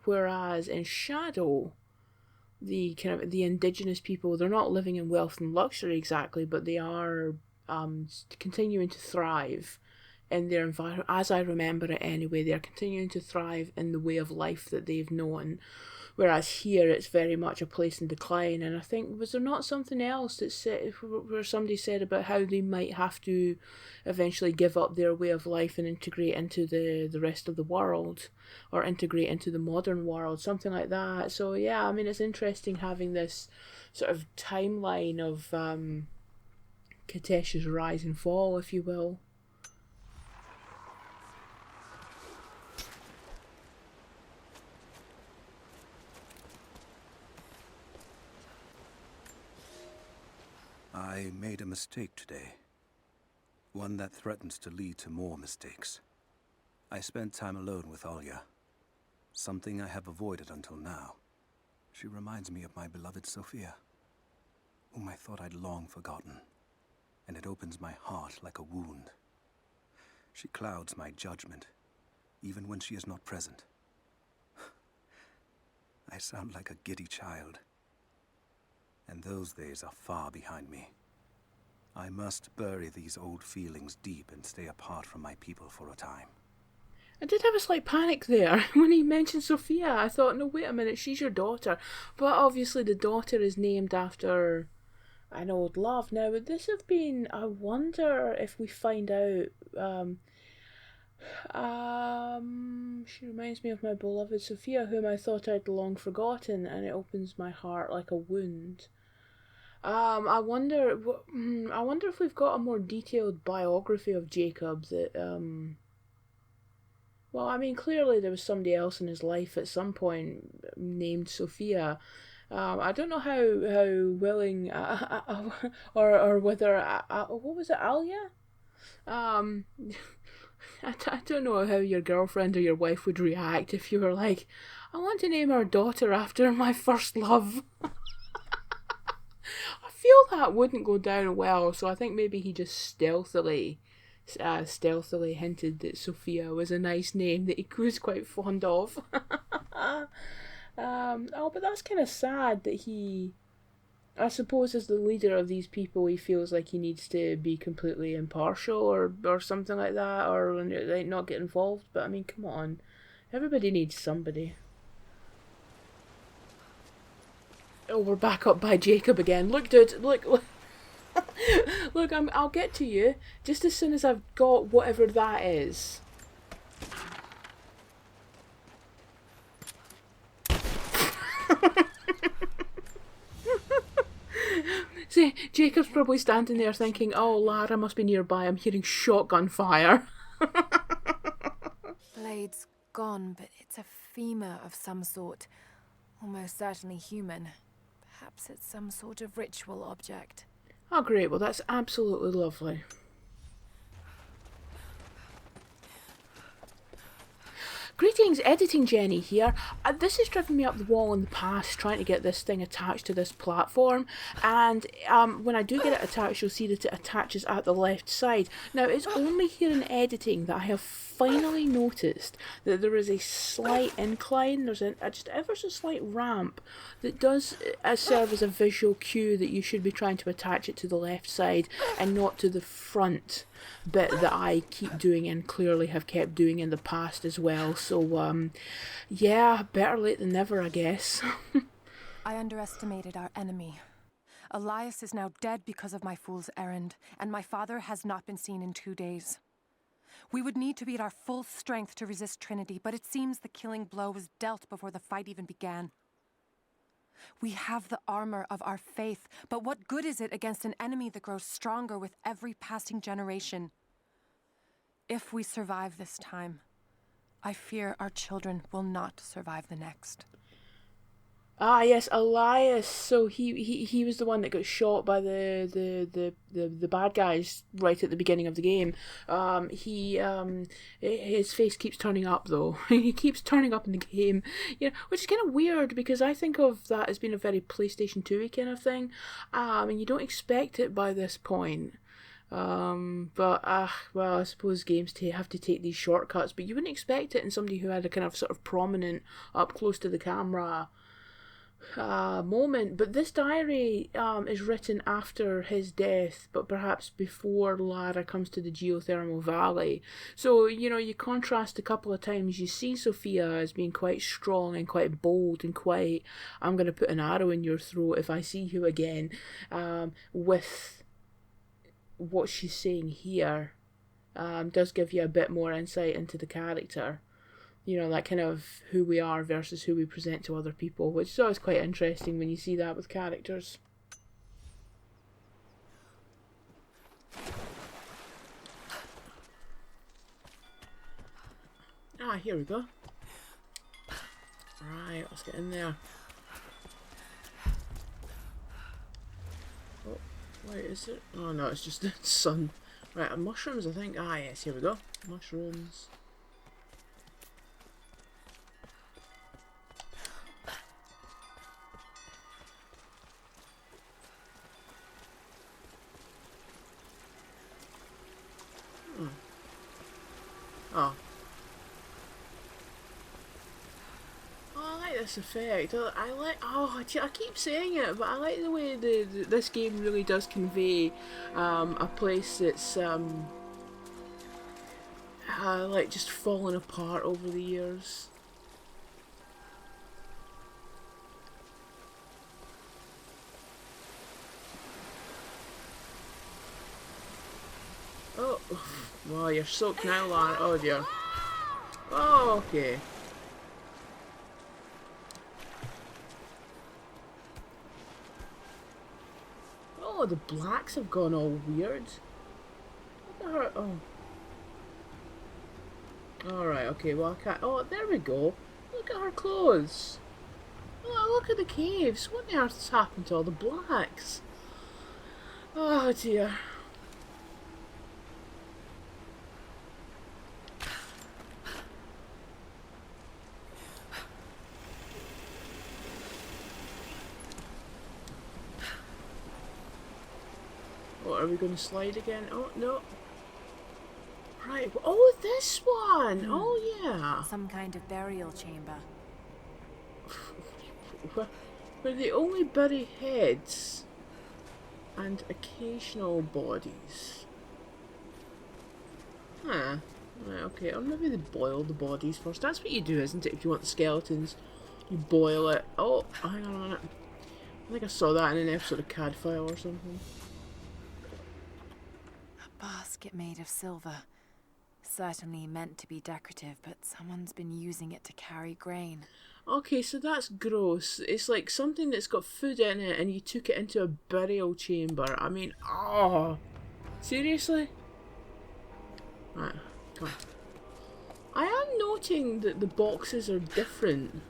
Whereas in Shadow, the kind of the indigenous people, they're not living in wealth and luxury exactly, but they are continuing to thrive in their environment. As I remember it anyway, they're continuing to thrive in the way of life that they've known. Whereas here, it's very much a place in decline. And I think, was there not something else that said, where somebody said about how they might have to eventually give up their way of life and integrate into the rest of the world, or integrate into the modern world, something like that. So yeah, I mean, it's interesting having this sort of timeline of Kitesh's rise and fall, if you will. I made a mistake today. One that threatens to lead to more mistakes. I spent time alone with Alya. Something I have avoided until now. She reminds me of my beloved Sophia, whom I thought I'd long forgotten. And it opens my heart like a wound. She clouds my judgment, even when she is not present. I sound like a giddy child. And those days are far behind me. I must bury these old feelings deep and stay apart from my people for a time. I did have a slight panic there when he mentioned Sophia. I thought, no, wait a minute, she's your daughter. But obviously the daughter is named after an old love. Now, would this have been, I wonder if we find out, she reminds me of my beloved Sophia, whom I thought I'd long forgotten, and it opens my heart like a wound. I wonder if we've got a more detailed biography of Jacob that, well, I mean, clearly there was somebody else in his life at some point named Sophia. I don't know how willing, or whether, what was it, Alya? I don't know how your girlfriend or your wife would react if you were like, I want to name our daughter after my first love. I feel that wouldn't go down well, so I think maybe he just stealthily hinted that Sophia was a nice name that he was quite fond of. Oh, but that's kind of sad that he, I suppose as the leader of these people, he feels like he needs to be completely impartial or something like that, or like not get involved. But I mean, come on, everybody needs somebody. Oh, we're back up by Jacob again. Look, dude, look. Look, I'll get to you just as soon as I've got whatever that is. See, Jacob's probably standing there thinking, oh, Lara must be nearby. I'm hearing shotgun fire. Blade's gone, but it's a femur of some sort. Almost certainly human. Perhaps it's some sort of ritual object. Oh, great. Well, that's absolutely lovely. Greetings, Editing Jenny here. This has driven me up the wall in the past trying to get this thing attached to this platform, and when I do get it attached, you'll see that it attaches at the left side. Now, it's only here in editing that I have finally noticed that there is a slight incline. There's just ever so slight ramp that does serve as a visual cue that you should be trying to attach it to the left side and not to the front bit that I keep doing and clearly have kept doing in the past as well. So yeah, better late than never, I guess. I underestimated our enemy. Elias is now dead because of my fool's errand, and my father has not been seen in 2 days. We would need to be at our full strength to resist Trinity, but it seems the killing blow was dealt before the fight even began. We have the armor of our faith, but what good is it against an enemy that grows stronger with every passing generation? If we survive this time, I fear our children will not survive the next. Ah, yes, Elias. So he was the one that got shot by the bad guys right at the beginning of the game. His face keeps turning up though. He keeps turning up in the game, which is kind of weird because I think of that as being a very PlayStation 2 kind of thing, and you don't expect it by this point. Well, I suppose games have to take these shortcuts, but you wouldn't expect it in somebody who had a kind of sort of prominent, up close to the camera moment. But this diary is written after his death, but perhaps before Lara comes to the geothermal valley. So, you contrast a couple of times, you see Sophia as being quite strong and quite bold and quite, I'm going to put an arrow in your throat if I see you again, with what she's saying here. Does give you a bit more insight into the character. That kind of who we are versus who we present to other people, which is always quite interesting when you see that with characters. Ah, here we go. Right, let's get in there. Oh, wait, is it? Oh no, it's just the sun. Right, mushrooms, I think. Ah, yes, here we go. Mushrooms. Oh. I like this effect. I keep saying it, but I like the way this game really does convey a place that's like just fallen apart over the years. Oh, wow, you're soaked now, Lara. Oh dear. Oh, okay. Oh, the blacks have gone all weird. Look at her. Oh. Alright, okay, well I can't. Oh, there we go. Look at her clothes. Oh, look at the caves. What on earth has happened to all the blacks? Oh dear. Are we going to slide again? Oh, no. Right. Oh, this one. Oh, yeah. Some kind of burial chamber. Where they only bury heads and occasional bodies. Huh. Right, okay. Or maybe they boil the bodies first. That's what you do, isn't it? If you want the skeletons, you boil it. Oh, hang on a minute. I think I saw that in an episode of Cadfile or something. Basket made of silver. Certainly meant to be decorative, but someone's been using it to carry grain. Okay, so that's gross. It's like something that's got food in it and you took it into a burial chamber. I mean, oh. Seriously? Right, come on. I am noting that the boxes are different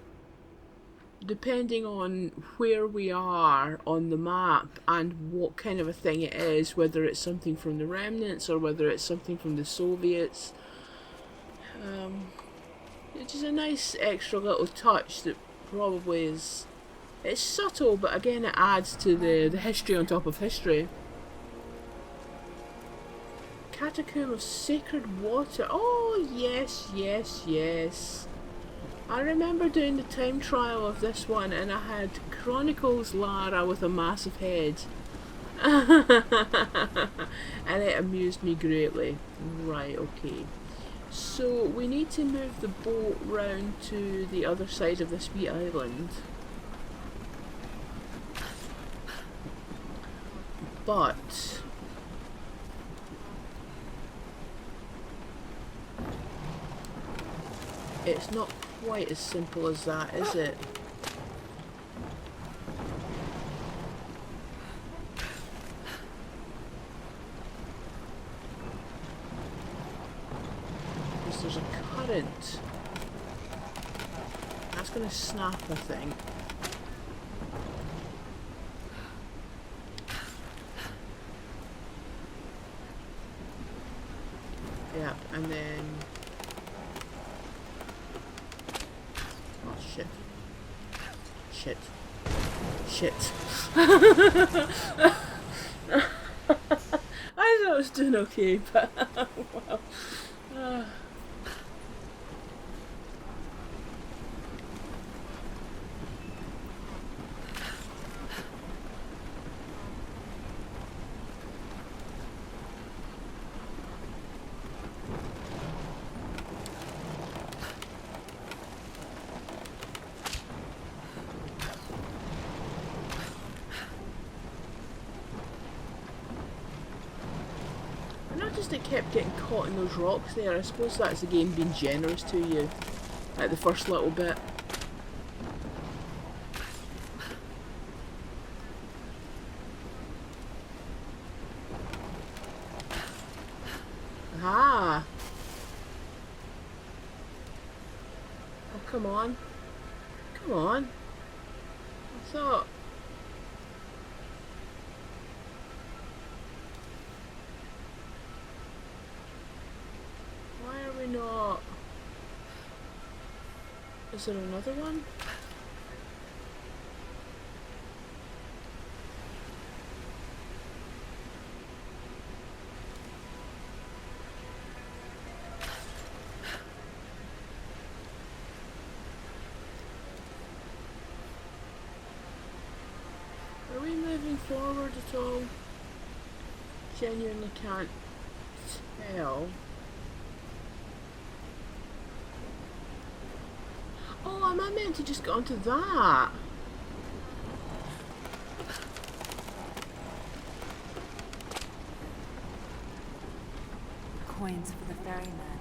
depending on where we are on the map and what kind of a thing it is, whether it's something from the remnants or whether it's something from the Soviets. It's just a nice extra little touch that probably is... It's subtle, but again it adds to the history on top of history. Catacomb of Sacred Water. Oh, yes, yes, yes. I remember doing the time trial of this one and I had Chronicles Lara with a massive head. And it amused me greatly. Right, okay. So we need to move the boat round to the other side of this wee island. But... it's not quite as simple as that, is it? Because there's a current That's gonna snap, I think. Yep, and then... Oh, shit. Shit. Shit. I thought I was doing okay, but... well... It kept getting caught in those rocks there. I suppose that's the game being generous to you at the first little bit. Ah! Oh, come on. Come on. I thought... not. Is there another one? Are we moving forward at all? Genuinely can't tell. Oh, am I meant to just go onto that? Coins for the ferryman.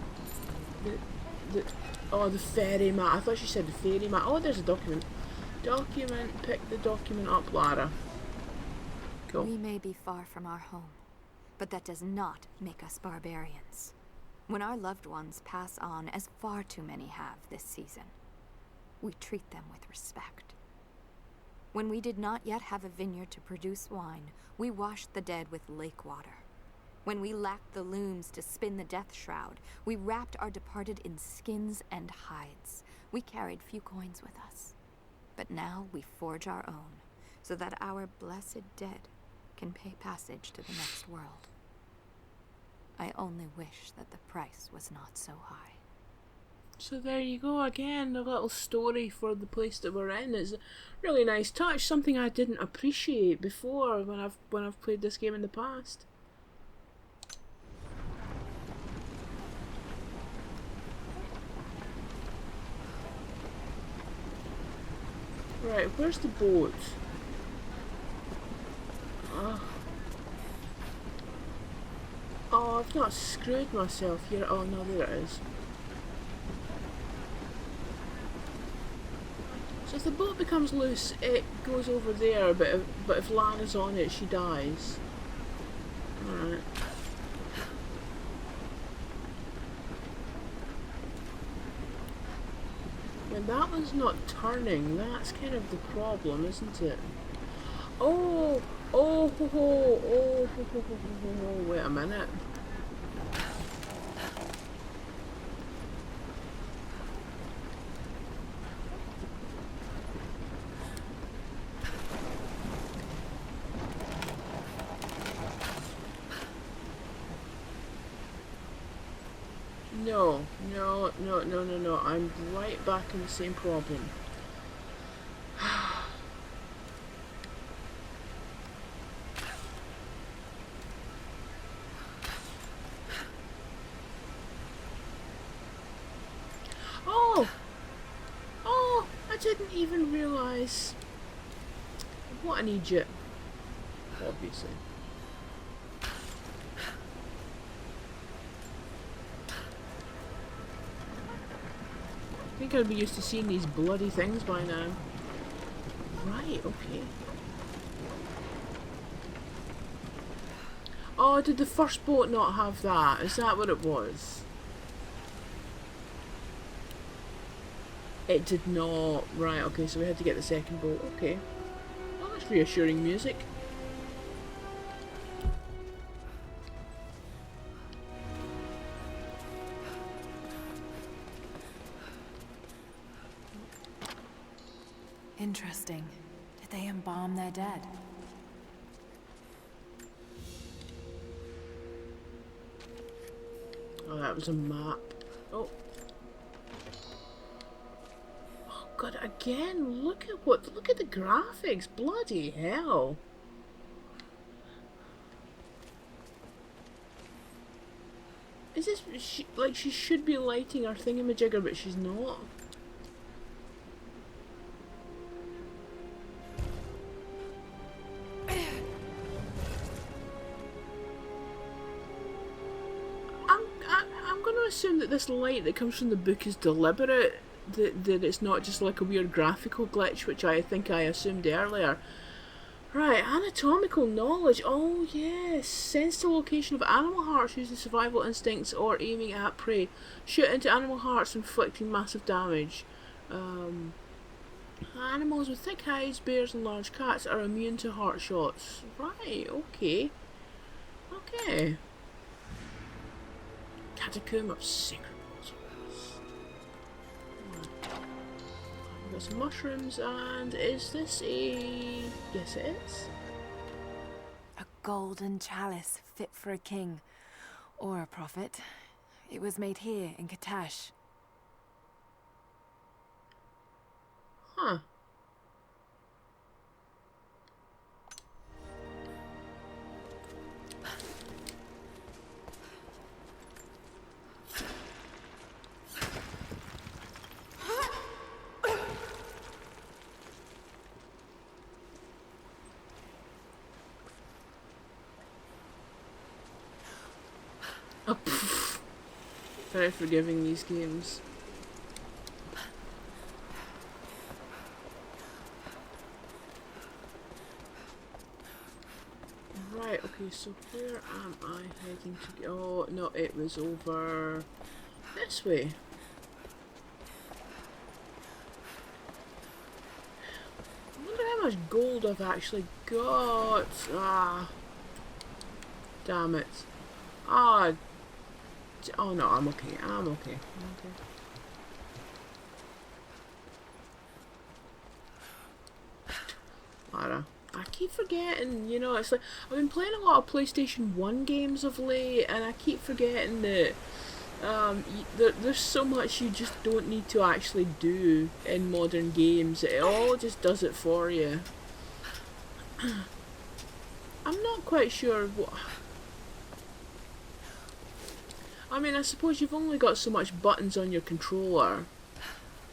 Oh, the ferryman. I thought she said the ferryman. Oh, there's a document. Document. Pick the document up, Lara. Cool. We may be far from our home, but that does not make us barbarians. When our loved ones pass on, as far too many have this season, we treat them with respect. When we did not yet have a vineyard to produce wine, we washed the dead with lake water. When we lacked the looms to spin the death shroud, we wrapped our departed in skins and hides. We carried few coins with us. But now we forge our own, so that our blessed dead can pay passage to the next world. I only wish that the price was not so high. So there you go again, a little story for the place that we're in. It's a really nice touch, something I didn't appreciate before when I've played this game in the past. Right, where's the boat? Oh, I've not screwed myself here. Oh no, there it is. So if the boat becomes loose, it goes over there, but if Lana's on it, she dies. Alright. When that one's not turning, that's kind of the problem, isn't it? Oh! Oh! Ho, ho, oh! Ho, ho, ho, ho, ho. Wait a minute. No, no, no, no, no, no. I'm right back in the same problem. Oh! Oh! I didn't even realise what an idiot. Obviously. I think I'd be used to seeing these bloody things by now. Right, okay. Oh, did the first boat not have that? Is that what it was? It did not. Right, okay, so we had to get the second boat. Okay. Well, that's reassuring music. Interesting. Did they embalm their dead? Oh, that was a map. Oh. Oh god, again, look at the graphics. Bloody hell. Is this, like she should be lighting her thingamajigger, but she's not? I'm going to assume that this light that comes from the book is deliberate, that it's not just like a weird graphical glitch, which I think I assumed earlier. Right, anatomical knowledge. Oh yes, sense the location of animal hearts using survival instincts or aiming at prey. Shoot into animal hearts, inflicting massive damage. Animals with thick hides, bears and large cats are immune to heart shots. Right, okay. Okay. Catacomb of Sacred Waters. We've got some mushrooms, and is this a... Yes it is. A golden chalice fit for a king. Or a prophet. It was made here in Katash. Huh. Oh, very forgiving, these games. Right, okay, so where am I heading to go? Oh, no, it was over this way. I wonder how much gold I've actually got. Ah. Damn it. Ah. Oh no, I'm okay. I'm okay. I'm okay. Lara. I keep forgetting, you know, it's like, I've been playing a lot of PlayStation 1 games of late, and I keep forgetting that there's so much you just don't need to actually do in modern games. It all just does it for you. I'm not quite sure what... I mean, I suppose you've only got so much buttons on your controller.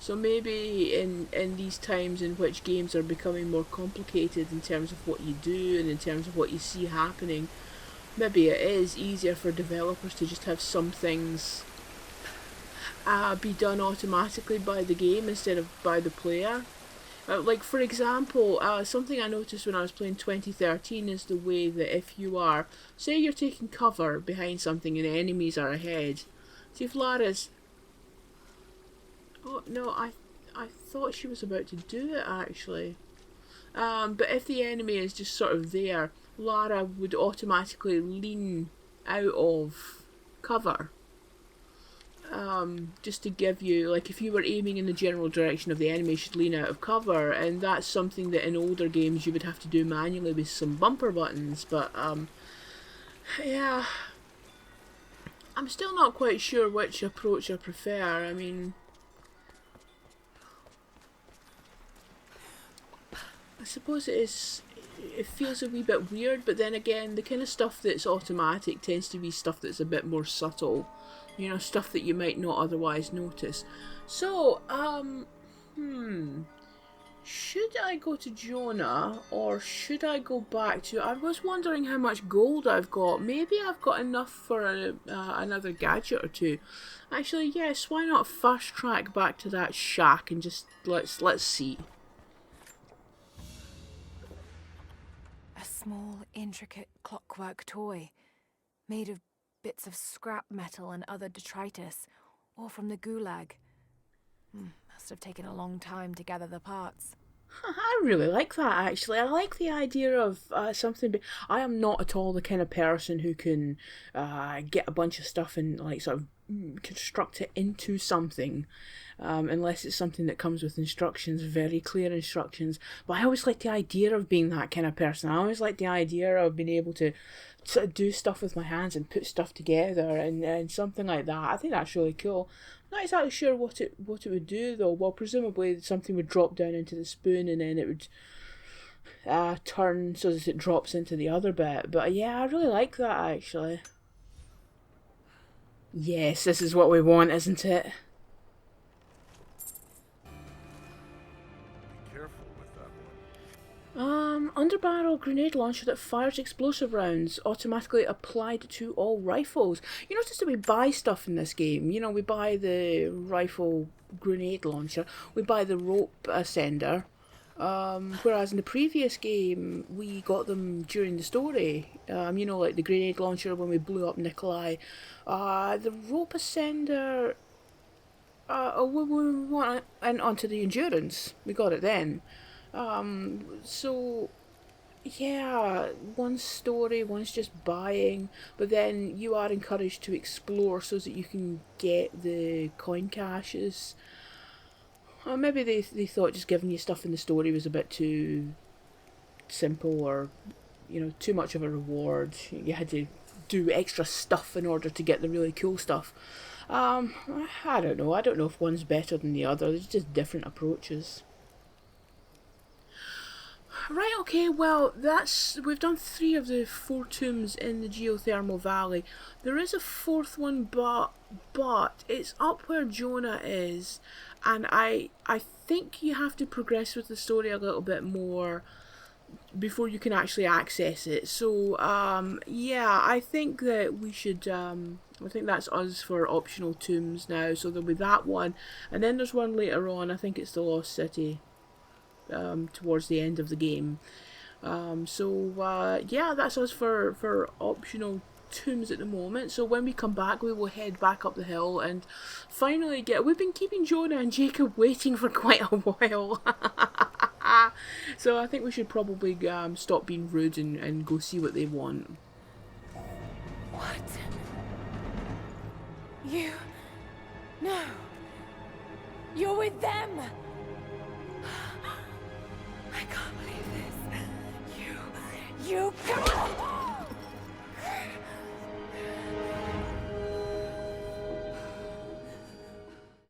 So maybe in these times in which games are becoming more complicated in terms of what you do and in terms of what you see happening, maybe it is easier for developers to just have some things be done automatically by the game instead of by the player. Like for example, something I noticed when I was playing 2013 is the way that if you are, say you're taking cover behind something and enemies are ahead. See if Lara's... Oh, no, I thought she was about to do it, actually. But if the enemy is just sort of there, Lara would automatically lean out of cover. Just to give you, like, if you were aiming in the general direction of the enemy, she'd lean out of cover, and that's something that in older games you would have to do manually with some bumper buttons, but, yeah. I'm still not quite sure which approach I prefer. I mean... I suppose it feels a wee bit weird, but then again, the kind of stuff that's automatic tends to be stuff that's a bit more subtle. You know, stuff that you might not otherwise notice. So, should I go to Jonah, or should I go back to... I was wondering how much gold I've got. Maybe I've got enough for another gadget or two. Actually, yes, why not fast track back to that shack and just let's see. A small, intricate clockwork toy, made of bits of scrap metal and other detritus, all from the Gulag. Must have taken a long time to gather the parts. I really like that, actually. I like the idea of something. I am not at all the kind of person who can get a bunch of stuff and like sort of construct it into something, unless it's something that comes with instructions, very clear instructions. But I always like the idea of being that kind of person. I always like the idea of being able to sort of do stuff with my hands and put stuff together and something like that. I think that's really cool. Not exactly sure what it would do though. Well, presumably something would drop down into the spoon and then it would turn so that it drops into the other bit. But yeah, I really like that actually. Yes, this is what we want, isn't it? Be careful with that one. Underbarrel grenade launcher that fires explosive rounds, automatically applied to all rifles. You notice that we buy stuff in this game. You know, we buy the rifle grenade launcher, we buy the rope ascender, whereas in the previous game we got them during the story. You know, like the grenade launcher when we blew up Nikolai. The rope ascender, when we went onto the Endurance, we got it then. So yeah, one's story, one's just buying, but then you are encouraged to explore so that you can get the coin caches. Maybe they thought just giving you stuff in the story was a bit too simple, or you know, too much of a reward. You had to do extra stuff in order to get the really cool stuff. I don't know. I don't know if one's better than the other. There's just different approaches. Right, okay, well, we've done 3 of the 4 tombs in the geothermal valley. There is a 4th one, but it's up where Jonah is, and I think you have to progress with the story a little bit more before you can actually access it. So, yeah, I think that we should, I think that's us for optional tombs now. So there'll be that one, and then there's one later on, I think it's the Lost City. Towards the end of the game. So yeah, that's us for optional tombs at the moment. So when we come back, we will head back up the hill and finally we've been keeping Jonah and Jacob waiting for quite a while. So I think we should probably stop being rude and go see what they want. What? You? No. You're with them! I can't believe this. You can't.